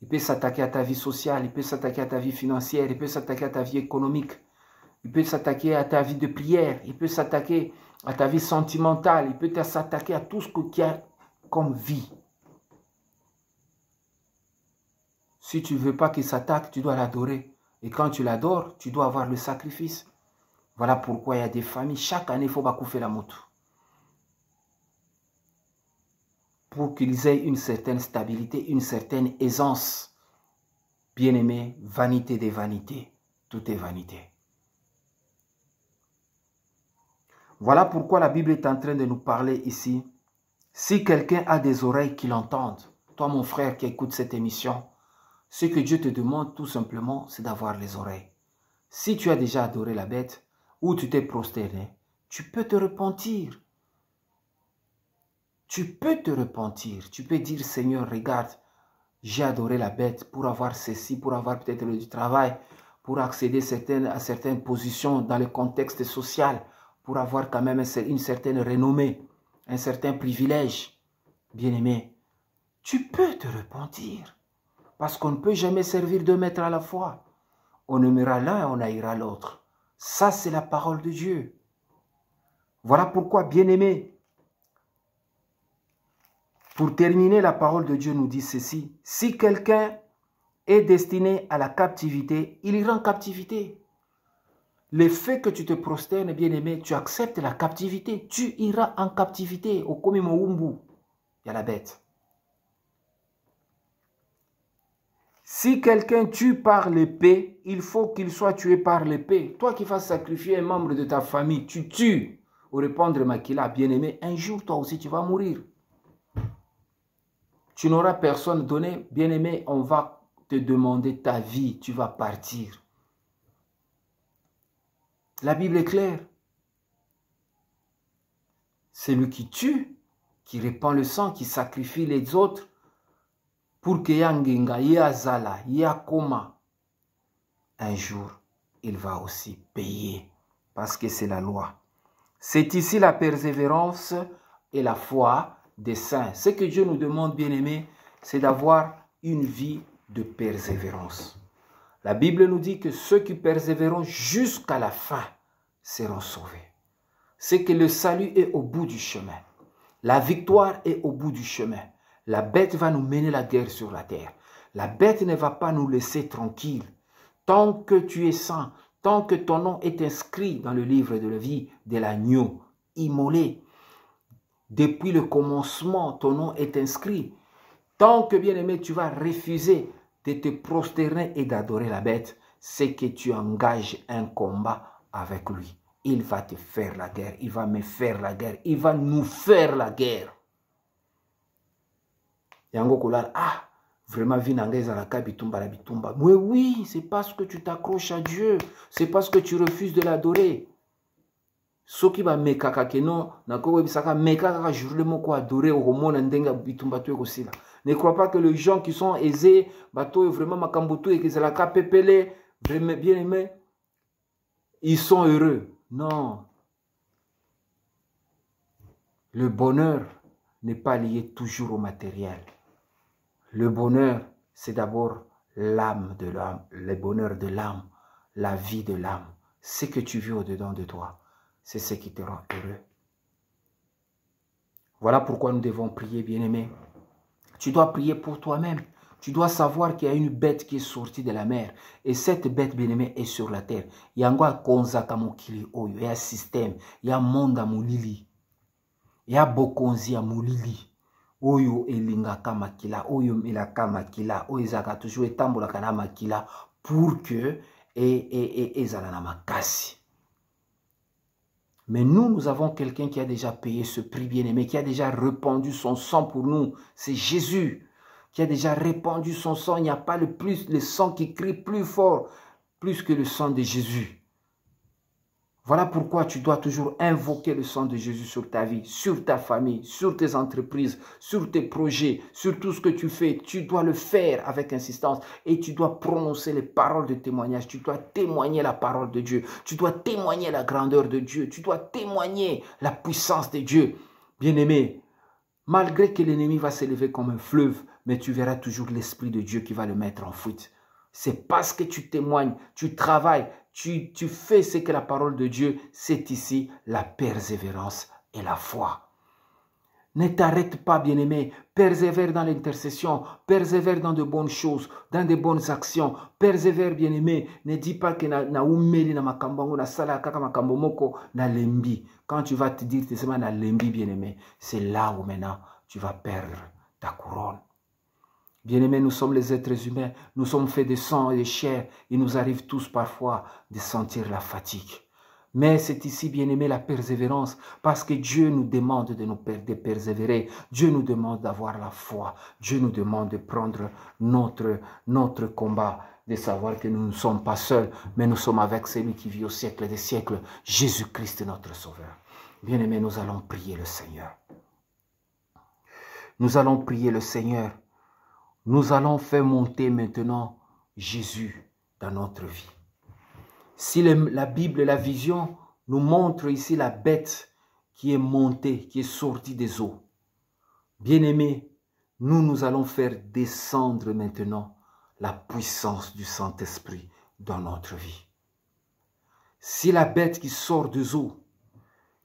Il peut s'attaquer à ta vie sociale, il peut s'attaquer à ta vie financière, il peut s'attaquer à ta vie économique, il peut s'attaquer à ta vie de prière, il peut s'attaquer à ta vie sentimentale, il peut s'attaquer à tout ce qu'il y a comme vie. Si tu ne veux pas qu'il s'attaque, tu dois l'adorer. Et quand tu l'adores, tu dois avoir le sacrifice. Voilà pourquoi il y a des familles, chaque année, il faut bakoufer la moto. Pour qu'ils aient une certaine stabilité, une certaine aisance. Bien-aimé, vanité des vanités, tout est vanité. Voilà pourquoi la Bible est en train de nous parler ici. Si quelqu'un a des oreilles qui l'entendent, toi mon frère qui écoute cette émission, ce que Dieu te demande tout simplement, c'est d'avoir les oreilles. Si tu as déjà adoré la bête ou tu t'es prosterné, tu peux te repentir. Tu peux te repentir. Tu peux dire, Seigneur, regarde, j'ai adoré la bête pour avoir ceci, pour avoir peut-être du travail, pour accéder à certaines positions dans le contexte social, pour avoir quand même une certaine renommée. un certain privilège, bien-aimé, tu peux te repentir. Parce qu'on ne peut jamais servir deux maîtres à la fois. On aimera l'un et on haïra l'autre. Ça, c'est la parole de Dieu. Voilà pourquoi, bien-aimé, pour terminer, la parole de Dieu nous dit ceci. Si quelqu'un est destiné à la captivité, il ira en captivité. Le fait que tu te prosternes, bien-aimé, tu acceptes la captivité. Tu iras en captivité. Au Komimoumbu, il y a la bête. Si quelqu'un tue par l'épée, il faut qu'il soit tué par l'épée. Toi qui vas sacrifier un membre de ta famille, tu tues au répandre Makila, bien-aimé, un jour toi aussi tu vas mourir. Tu n'auras personne donné, bien-aimé, on va te demander ta vie, tu vas partir. La Bible est claire. Celui qui tue, qui répand le sang, qui sacrifie les autres, pour que Yangenga, Yazala, Yakoma, un jour, il va aussi payer, parce que c'est la loi. C'est ici la persévérance et la foi des saints. Ce que Dieu nous demande, bien-aimés, c'est d'avoir une vie de persévérance. La Bible nous dit que ceux qui persévéreront jusqu'à la fin seront sauvés. C'est que le salut est au bout du chemin. La victoire est au bout du chemin. La bête va nous mener la guerre sur la terre. La bête ne va pas nous laisser tranquilles. Tant que tu es saint, tant que ton nom est inscrit dans le livre de la vie de l'agneau immolé, depuis le commencement, ton nom est inscrit. Tant que, bien-aimé, tu vas refuser de te prosterner et d'adorer la bête, c'est que tu engages un combat avec lui. Il va te faire la guerre, il va me faire la guerre, il va nous faire la guerre. Yango Kolal, ah, vraiment, bitumba. Mais oui, c'est parce que tu t'accroches à Dieu, c'est parce que tu refuses de l'adorer. Soki ba mekaka keno, nako webisaka mekaka journée moko adorer au romona ndenga bitumba tu ekosila. Ne crois pas que les gens qui sont aisés, bateau vraiment makambutu et qu'ils la kapepele, vraiment bien aimés, ils sont heureux. Non. Le bonheur n'est pas lié toujours au matériel. Le bonheur, c'est d'abord l'âme de l'âme, le bonheur de l'âme, la vie de l'âme. Ce que tu vis au-dedans de toi, c'est ce qui te rend heureux. Voilà pourquoi nous devons prier, bien-aimés. Tu dois prier pour toi-même. Tu dois savoir qu'il y a une bête qui est sortie de la mer. Et cette bête, bien-aimée, est sur la terre. Il y a un konzaka mokili oyo, il y a un système, il y a un monde à moulili. Il y a bokonzi à moulili. Oyo elingaka makila, oyo melaka makila, oyo ezaka toujours etambolaka na makila pour que ezala na makasi. Mais nous avons quelqu'un qui a déjà payé ce prix bien-aimé, qui a déjà répandu son sang pour nous. C'est Jésus qui a déjà répandu son sang. Il n'y a pas le sang qui crie plus fort, plus que le sang de Jésus. Voilà pourquoi tu dois toujours invoquer le sang de Jésus sur ta vie, sur ta famille, sur tes entreprises, sur tes projets, sur tout ce que tu fais. Tu dois le faire avec insistance et tu dois prononcer les paroles de témoignage. Tu dois témoigner la parole de Dieu. Tu dois témoigner la grandeur de Dieu. Tu dois témoigner la puissance de Dieu. Bien-aimé, malgré que l'ennemi va s'élever comme un fleuve, mais tu verras toujours l'Esprit de Dieu qui va le mettre en fuite. C'est parce que tu témoignes, tu travailles, tu fais ce que la parole de Dieu, c'est ici la persévérance et la foi. Ne t'arrête pas, bien-aimé, persévère dans l'intercession, persévère dans de bonnes choses, dans de bonnes actions, persévère, bien-aimé. Ne dis pas que na umeli na makambo na sala kaka makambo moko na lembi. Quand tu vas te dire que c'est na lembi, bien-aimé, c'est là où maintenant tu vas perdre ta couronne. Bien-aimés, nous sommes les êtres humains, nous sommes faits de sang et de chair. Il nous arrive tous parfois de sentir la fatigue. Mais c'est ici, bien-aimé, la persévérance, parce que Dieu nous demande de persévérer. Dieu nous demande d'avoir la foi. Dieu nous demande de prendre notre combat, de savoir que nous ne sommes pas seuls, mais nous sommes avec celui qui vit au siècle des siècles, Jésus-Christ, notre Sauveur. Bien-aimés, nous allons prier le Seigneur. Nous allons prier le Seigneur. Nous allons faire monter maintenant Jésus dans notre vie. Si la Bible, la vision nous montre ici la bête qui est monté, qui est sorti des eaux. Bien-aimés, nous allons faire descendre maintenant la puissance du Saint-Esprit dans notre vie. Si la bête qui sort des eaux,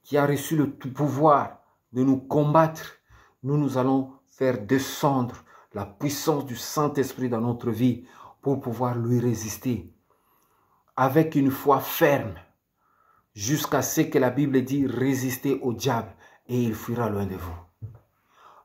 qui a reçu le pouvoir de nous combattre, nous allons faire descendre la puissance du Saint-Esprit dans notre vie pour pouvoir lui résister avec une foi ferme jusqu'à ce que la Bible dit résister au diable et il fuira loin de vous.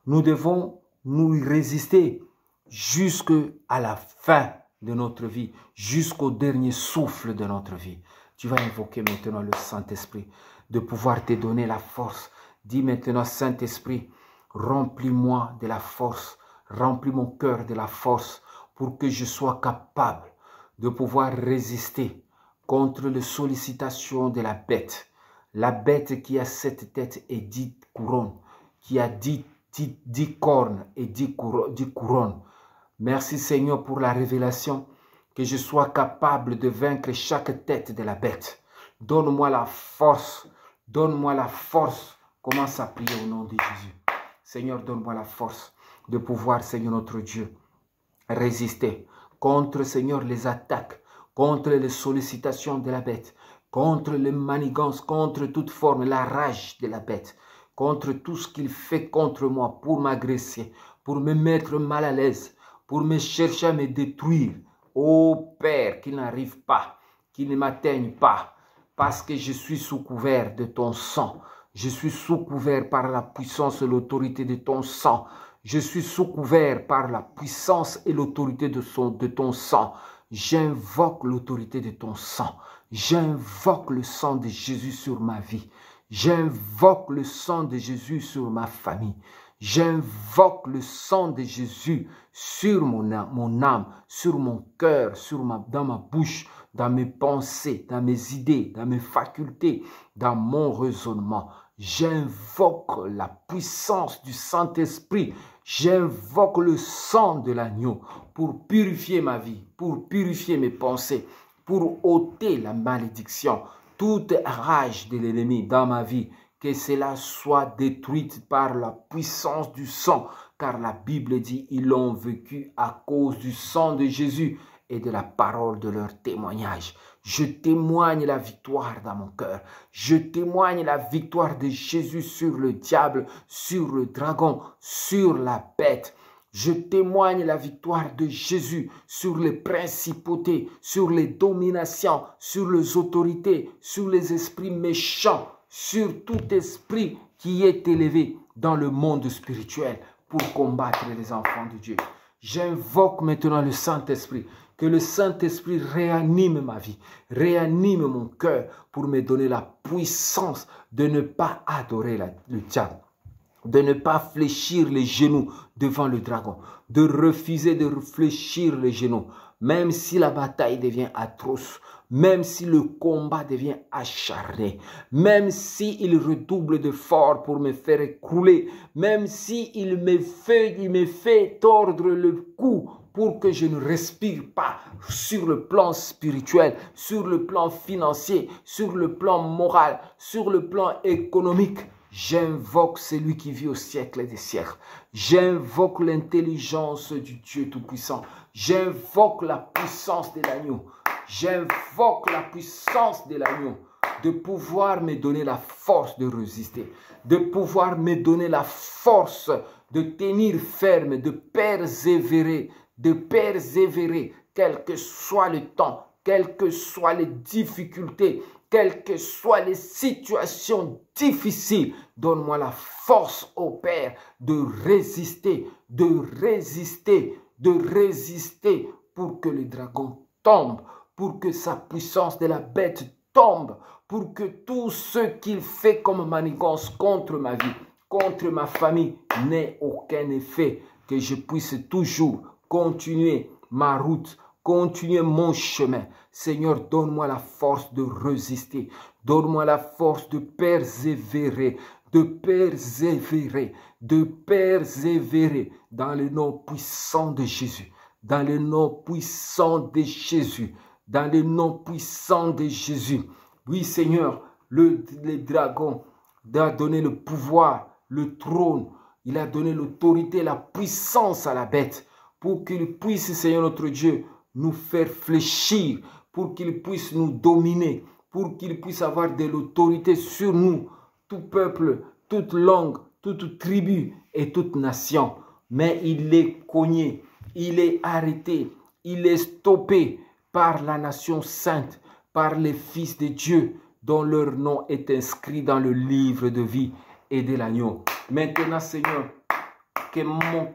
Nous devons nous résister jusqu'à la fin de notre vie, jusqu'au dernier souffle de notre vie. Tu vas invoquer maintenant le Saint-Esprit de pouvoir te donner la force. Dis maintenant, Saint-Esprit, remplis-moi de la force, remplis mon cœur de la force pour que je sois capable de pouvoir résister contre les sollicitations de la bête qui a 7 têtes et 10 couronnes, qui a 10 cornes et 10 couronnes. Merci Seigneur pour la révélation, que je sois capable de vaincre chaque tête de la bête. Donne-moi la force, donne-moi la force. Commence à prier au nom de Jésus. Seigneur, donne-moi la force de pouvoir, Seigneur notre Dieu, résister contre, Seigneur, les attaques, contre les sollicitations de la bête, contre les manigances, contre toute forme, la rage de la bête, contre tout ce qu'il fait contre moi pour m'agresser, pour me mettre mal à l'aise, pour me chercher à me détruire. Ô Père, qu'il n'arrive pas, qu'il ne m'atteigne pas, parce que je suis sous couvert de ton sang. Je suis sous couvert par la puissance et l'autorité de ton sang. Je suis sous couvert par la puissance et l'autorité de ton sang. J'invoque l'autorité de ton sang. J'invoque le sang de Jésus sur ma vie. J'invoque le sang de Jésus sur ma famille. J'invoque le sang de Jésus sur mon âme, sur mon cœur, dans ma bouche, dans mes pensées, dans mes idées, dans mes facultés, dans mon raisonnement. J'invoque la puissance du Saint-Esprit. J'invoque le sang de l'agneau pour purifier ma vie, pour purifier mes pensées, pour ôter la malédiction, toute rage de l'ennemi dans ma vie, que cela soit détruite par la puissance du sang, car la Bible dit ils l'ont vécu à cause du sang de Jésus et de la parole de leur témoignage. Je témoigne la victoire dans mon cœur. Je témoigne la victoire de Jésus sur le diable, sur le dragon, sur la bête. Je témoigne la victoire de Jésus sur les principautés, sur les dominations, sur les autorités, sur les esprits méchants, sur tout esprit qui est élevé dans le monde spirituel pour combattre les enfants de Dieu. J'invoque maintenant le Saint-Esprit, que le Saint-Esprit réanime ma vie, réanime mon cœur pour me donner la puissance de ne pas adorer le diable, de ne pas fléchir les genoux devant le dragon, de refuser de fléchir les genoux, même si la bataille devient atroce, même si le combat devient acharné, même s'il redouble d'efforts pour me faire écrouler, même s'il me fait tordre le cou pour que je ne respire pas sur le plan spirituel, sur le plan financier, sur le plan moral, sur le plan économique. J'invoque celui qui vit au siècle des siècles. J'invoque l'intelligence du Dieu Tout-Puissant. J'invoque la puissance de l'agneau. J'invoque la puissance de l'agneau de pouvoir me donner la force de résister, de pouvoir me donner la force de tenir ferme, de persévérer, quel que soit le temps, quelles que soient les difficultés, quelles que soient les situations difficiles. Donne-moi la force, ô Père, de résister, pour que le dragon tombe, pour que sa puissance de la bête tombe, pour que tout ce qu'il fait comme manigance contre ma vie, contre ma famille, n'ait aucun effet, que je puisse toujours continuer ma route, continuer mon chemin. Seigneur, donne-moi la force de résister, donne-moi la force de persévérer, dans le nom puissant de Jésus, dans le nom puissant de Jésus, dans le nom puissant de Jésus. Oui, Seigneur, les dragons Il a donné le pouvoir, le trône. Il a donné l'autorité, la puissance à la bête pour qu'il puisse, Seigneur notre Dieu, nous faire fléchir, pour qu'il puisse nous dominer, pour qu'il puisse avoir de l'autorité sur nous, tout peuple, toute langue, toute tribu et toute nation. Mais il est cogné, il est arrêté, il est stoppé par la nation sainte, par les fils de Dieu, dont leur nom est inscrit dans le livre de vie et de l'agneau. Maintenant, Seigneur, que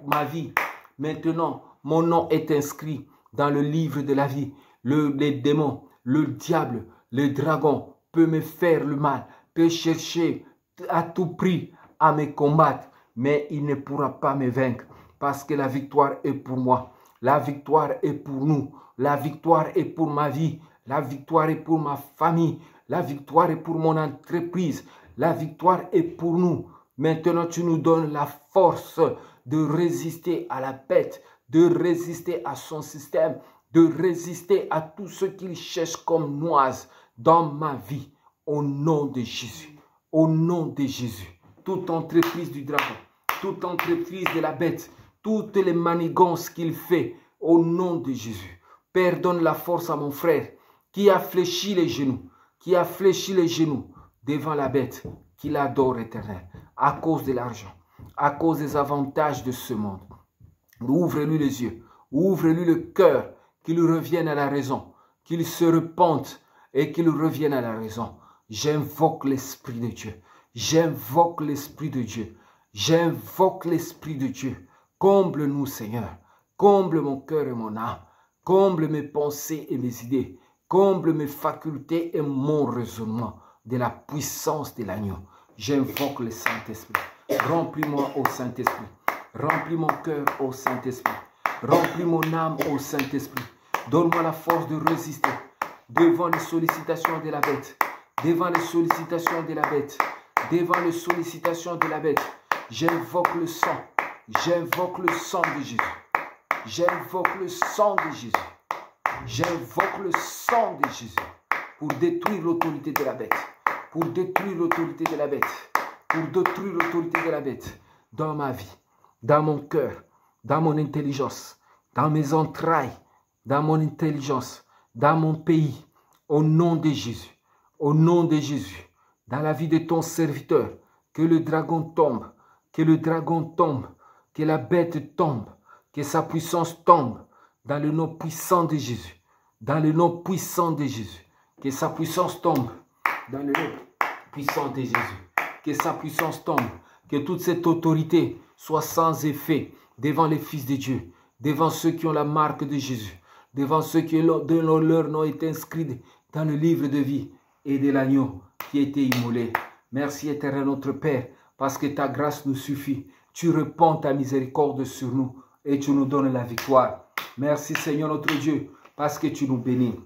ma vie, maintenant, mon nom est inscrit dans le livre de la vie. Les démons, le diable, le dragon peut me faire le mal, peut chercher à tout prix à me combattre, mais il ne pourra pas me vaincre parce que la victoire est pour moi. La victoire est pour nous. La victoire est pour ma vie. La victoire est pour ma famille. La victoire est pour mon entreprise. La victoire est pour nous. Maintenant, tu nous donnes la force de résister à la bête, de résister à son système, de résister à tout ce qu'il cherche comme noise dans ma vie. Au nom de Jésus. Au nom de Jésus. Toute entreprise du dragon, toute entreprise de la bête, toutes les manigances qu'il fait, au nom de Jésus. Père, donne la force à mon frère qui a fléchi les genoux, devant la bête qu'il adore éternel, à cause de l'argent, à cause des avantages de ce monde. Ouvre-lui les yeux, ouvre-lui le cœur, qu'il revienne à la raison, qu'il se repente et qu'il revienne à la raison. J'invoque l'Esprit de Dieu, j'invoque l'Esprit de Dieu, j'invoque l'Esprit de Dieu. Comble-nous, Seigneur, comble mon cœur et mon âme, comble mes pensées et mes idées, comble mes facultés et mon raisonnement de la puissance de l'agneau. J'invoque le Saint-Esprit. Remplis-moi, ô Saint-Esprit. Remplis mon cœur, ô Saint-Esprit. Remplis mon âme, ô Saint-Esprit. Donne-moi la force de résister devant les sollicitations de la bête. Devant les sollicitations de la bête. Devant les sollicitations de la bête. J'invoque le sang. J'invoque le sang de Jésus. J'invoque le sang de Jésus. J'invoque le sang de Jésus pour détruire l'autorité de la bête. Pour détruire l'autorité de la bête. Pour détruire l'autorité de la bête dans ma vie, dans mon cœur, dans mon intelligence, dans mes entrailles, dans mon intelligence, dans mon pays. Au nom de Jésus. Au nom de Jésus. Dans la vie de ton serviteur. Que le dragon tombe. Que le dragon tombe. Que la bête tombe. Que sa puissance tombe. Dans le nom puissant de Jésus. Dans le nom puissant de Jésus. Que sa puissance tombe. Dans le nom puissant de Jésus. Que sa puissance tombe. Que toute cette autorité soit sans effet devant les fils de Dieu. Devant ceux qui ont la marque de Jésus. Devant ceux qui dont leur nom est inscrit dans le livre de vie et de l'agneau qui a été immolé. Merci éternel notre Père, parce que ta grâce nous suffit. Tu répands ta miséricorde sur nous et tu nous donnes la victoire. Merci Seigneur notre Dieu, parce que tu nous bénis.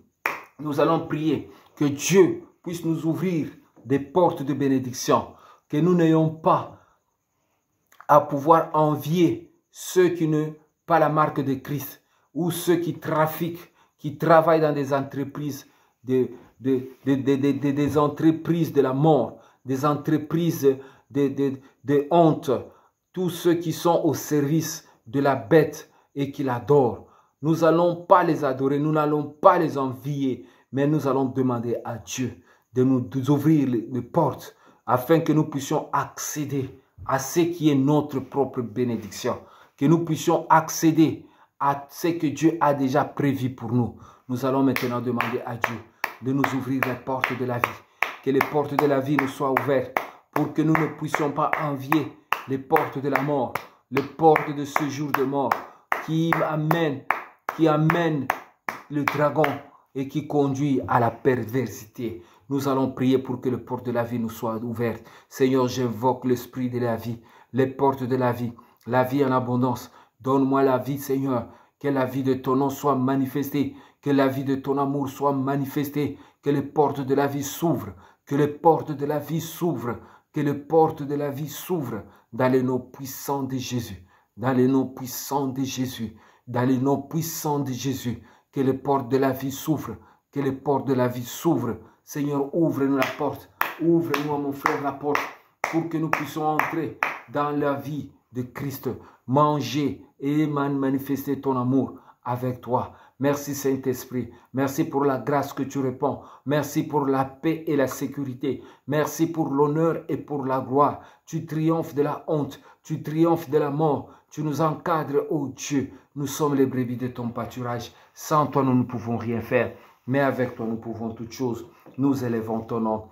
Nous allons prier que Dieu puisse nous ouvrir des portes de bénédiction, que nous n'ayons pas à pouvoir envier ceux qui n'ont pas la marque de Christ ou ceux qui trafiquent, qui travaillent dans des entreprises des entreprises de la mort, des entreprises de honte, tous ceux qui sont au service de la bête et qui l'adorent. Nous n'allons pas les adorer, nous n'allons pas les envier, mais nous allons demander à Dieu de nous ouvrir les portes afin que nous puissions accéder à ce qui est notre propre bénédiction, que nous puissions accéder à ce que Dieu a déjà prévu pour nous. Nous allons maintenant demander à Dieu de nous ouvrir les portes de la vie, que les portes de la vie nous soient ouvertes pour que nous ne puissions pas envier les portes de la mort, les portes de ce jour de mort qui amène le dragon et qui conduit à la perversité. Nous allons prier pour que les portes de la vie nous soient ouvertes. Seigneur, j'invoque l'esprit de la vie, les portes de la vie en abondance. Donne-moi la vie, Seigneur, que la vie de ton nom soit manifestée, que la vie de ton amour soit manifestée, que les portes de la vie s'ouvrent, que les portes de la vie s'ouvrent, que les portes de la vie s'ouvrent dans le nom puissant de Jésus, dans le nom puissant de Jésus, dans le nom puissant de Jésus, que les portes de la vie s'ouvrent, que les portes de la vie s'ouvrent. Seigneur, ouvre-nous la porte, ouvre-nous à mon frère la porte, pour que nous puissions entrer dans la vie de Christ, manger et manifester ton amour avec toi. Merci Saint-Esprit, merci pour la grâce que tu réponds, merci pour la paix et la sécurité, merci pour l'honneur et pour la gloire. Tu triomphes de la honte, tu triomphes de la mort, tu nous encadres, ô Dieu. Nous sommes les brebis de ton pâturage. Sans toi, nous ne pouvons rien faire, mais avec toi, nous pouvons toutes choses. Nous élevons ton nom,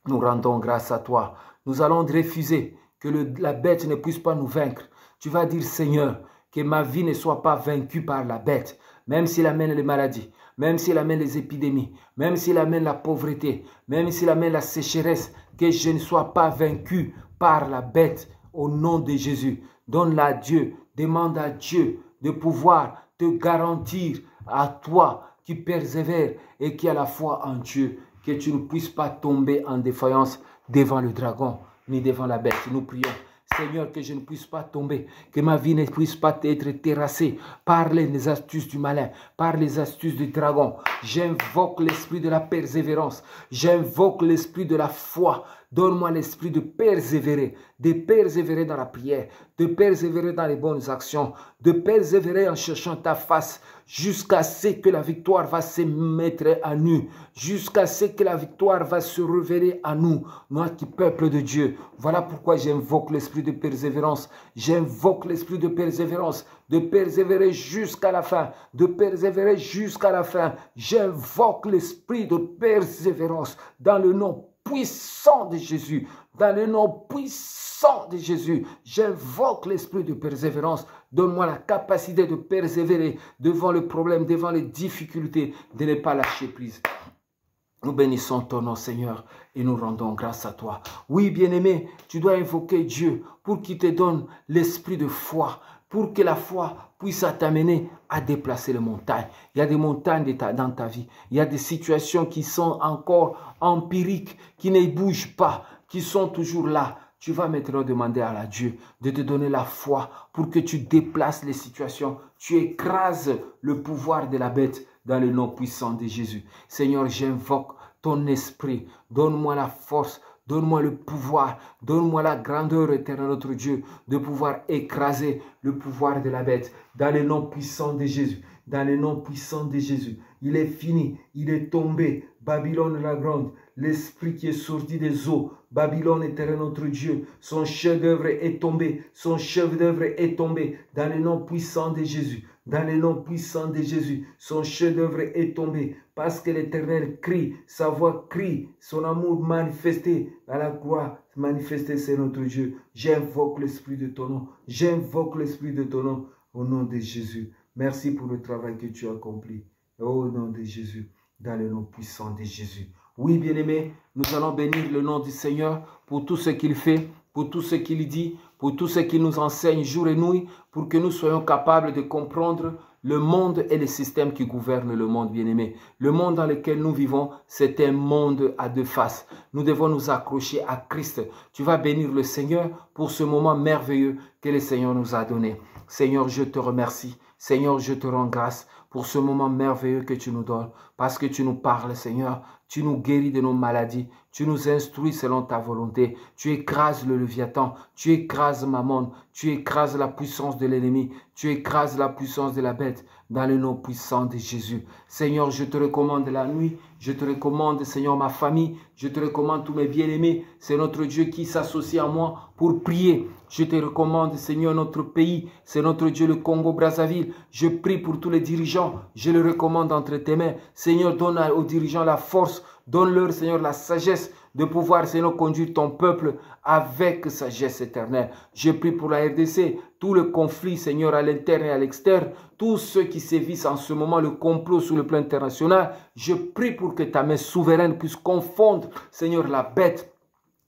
nous rendons grâce à toi. Nous allons refuser que la bête ne puisse pas nous vaincre. Tu vas dire, Seigneur, que ma vie ne soit pas vaincue par la bête, même s'il amène les maladies, même s'il amène les épidémies, même s'il amène la pauvreté, même s'il amène la sécheresse, que je ne sois pas vaincu par la bête au nom de Jésus. Donne-la à Dieu, demande à Dieu de pouvoir te garantir à toi qui persévère et qui a la foi en Dieu, que tu ne puisses pas tomber en défaillance devant le dragon ni devant la bête. Nous prions. Seigneur, que je ne puisse pas tomber, que ma vie ne puisse pas être terrassée par les astuces du malin, par les astuces du dragon. J'invoque l'esprit de la persévérance, j'invoque l'esprit de la foi. Donne-moi l'esprit de persévérer dans la prière, de persévérer dans les bonnes actions, de persévérer en cherchant ta face, jusqu'à ce que la victoire va se mettre à nu, jusqu'à ce que la victoire va se révéler à nous, moi qui peuple de Dieu. Voilà pourquoi j'invoque l'esprit de persévérance, j'invoque l'esprit de persévérance, de persévérer jusqu'à la fin, de persévérer jusqu'à la fin. J'invoque l'esprit de persévérance dans le nom puissant de Jésus, dans le nom puissant de Jésus. J'invoque l'esprit de persévérance. Donne-moi la capacité de persévérer devant le problème, devant les difficultés, de ne pas lâcher prise. Nous bénissons ton nom, Seigneur, et nous rendons grâce à toi. Oui, bien-aimé, tu dois invoquer Dieu pour qu'il te donne l'esprit de foi, pour que la foi puisse t'amener à déplacer les montagnes. Il y a des montagnes dans ta vie. Il y a des situations qui sont encore empiriques, qui ne bougent pas, qui sont toujours là. Tu vas maintenant demander à Dieu de te donner la foi pour que tu déplaces les situations. Tu écrases le pouvoir de la bête dans le nom puissant de Jésus. Seigneur, j'invoque ton esprit. Donne-moi la force. Donne-moi le pouvoir, donne-moi la grandeur, éternel notre Dieu, de pouvoir écraser le pouvoir de la bête dans le nom puissant de Jésus, dans le nom puissant de Jésus. Il est fini, il est tombé, Babylone la grande, l'esprit qui est sorti des eaux, Babylone, éternel notre Dieu, son chef-d'œuvre est tombé, son chef-d'œuvre est tombé dans le nom puissant de Jésus. Dans le nom puissant de Jésus, son chef-d'œuvre est tombé parce que l'Éternel crie, sa voix crie, son amour manifesté à la croix, manifesté c'est notre Dieu. J'invoque l'esprit de ton nom, j'invoque l'esprit de ton nom au nom de Jésus. Merci pour le travail que tu as accompli. Au nom de Jésus, dans le nom puissant de Jésus. Oui, bien-aimés, nous allons bénir le nom du Seigneur pour tout ce qu'il fait, pour tout ce qu'il dit, pour tout ce qu'il nous enseigne jour et nuit, pour que nous soyons capables de comprendre le monde et les systèmes qui gouvernent le monde, bien-aimé. Le monde dans lequel nous vivons, c'est un monde à deux faces. Nous devons nous accrocher à Christ. Tu vas bénir le Seigneur pour ce moment merveilleux que le Seigneur nous a donné. Seigneur, je te remercie. Seigneur, je te rends grâce pour ce moment merveilleux que tu nous donnes, parce que tu nous parles, Seigneur. Tu nous guéris de nos maladies, tu nous instruis selon ta volonté, tu écrases le Léviathan, tu écrases Mammon, tu écrases la puissance de l'ennemi, tu écrases la puissance de la bête, dans le nom puissant de Jésus. Seigneur, je te recommande la nuit, je te recommande, Seigneur, ma famille, je te recommande tous mes bien-aimés, c'est notre Dieu qui s'associe à moi pour prier. Je te recommande, Seigneur, notre pays, c'est notre Dieu, le Congo-Brazzaville. Je prie pour tous les dirigeants, je le recommande entre tes mains. Seigneur, donne aux dirigeants la force, donne-leur, Seigneur, la sagesse de pouvoir, Seigneur, conduire ton peuple avec sagesse éternelle. Je prie pour la RDC, tout le conflit, Seigneur, à l'interne et à l'externe, tous ceux qui sévissent en ce moment, le complot sur le plan international. Je prie pour que ta main souveraine puisse confondre, Seigneur, la bête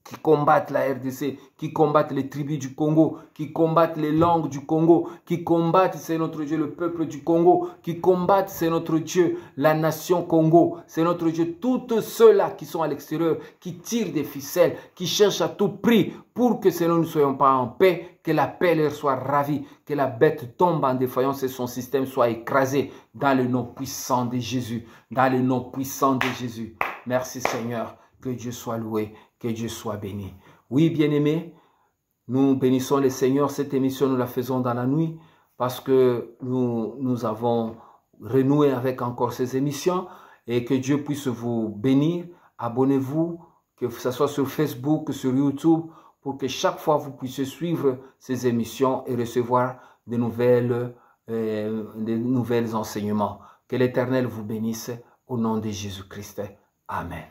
qui combattent la RDC, qui combattent les tribus du Congo, qui combattent les langues du Congo, qui combattent, c'est notre Dieu, le peuple du Congo, qui combattent, c'est notre Dieu, la nation Congo, c'est notre Dieu, tous ceux-là qui sont à l'extérieur, qui tirent des ficelles, qui cherchent à tout prix pour que nous ne soyons pas en paix, que la paix leur soit ravie, que la bête tombe en défaillance et son système soit écrasé dans le nom puissant de Jésus, dans le nom puissant de Jésus. Merci Seigneur, que Dieu soit loué, que Dieu soit béni. Oui, bien-aimés, nous bénissons le Seigneur. Cette émission, nous la faisons dans la nuit parce que nous avons renoué avec encore ces émissions et que Dieu puisse vous bénir. Abonnez-vous, que ce soit sur Facebook, sur YouTube, pour que chaque fois vous puissiez suivre ces émissions et recevoir de nouvelles enseignements. Que l'Éternel vous bénisse au nom de Jésus-Christ. Amen.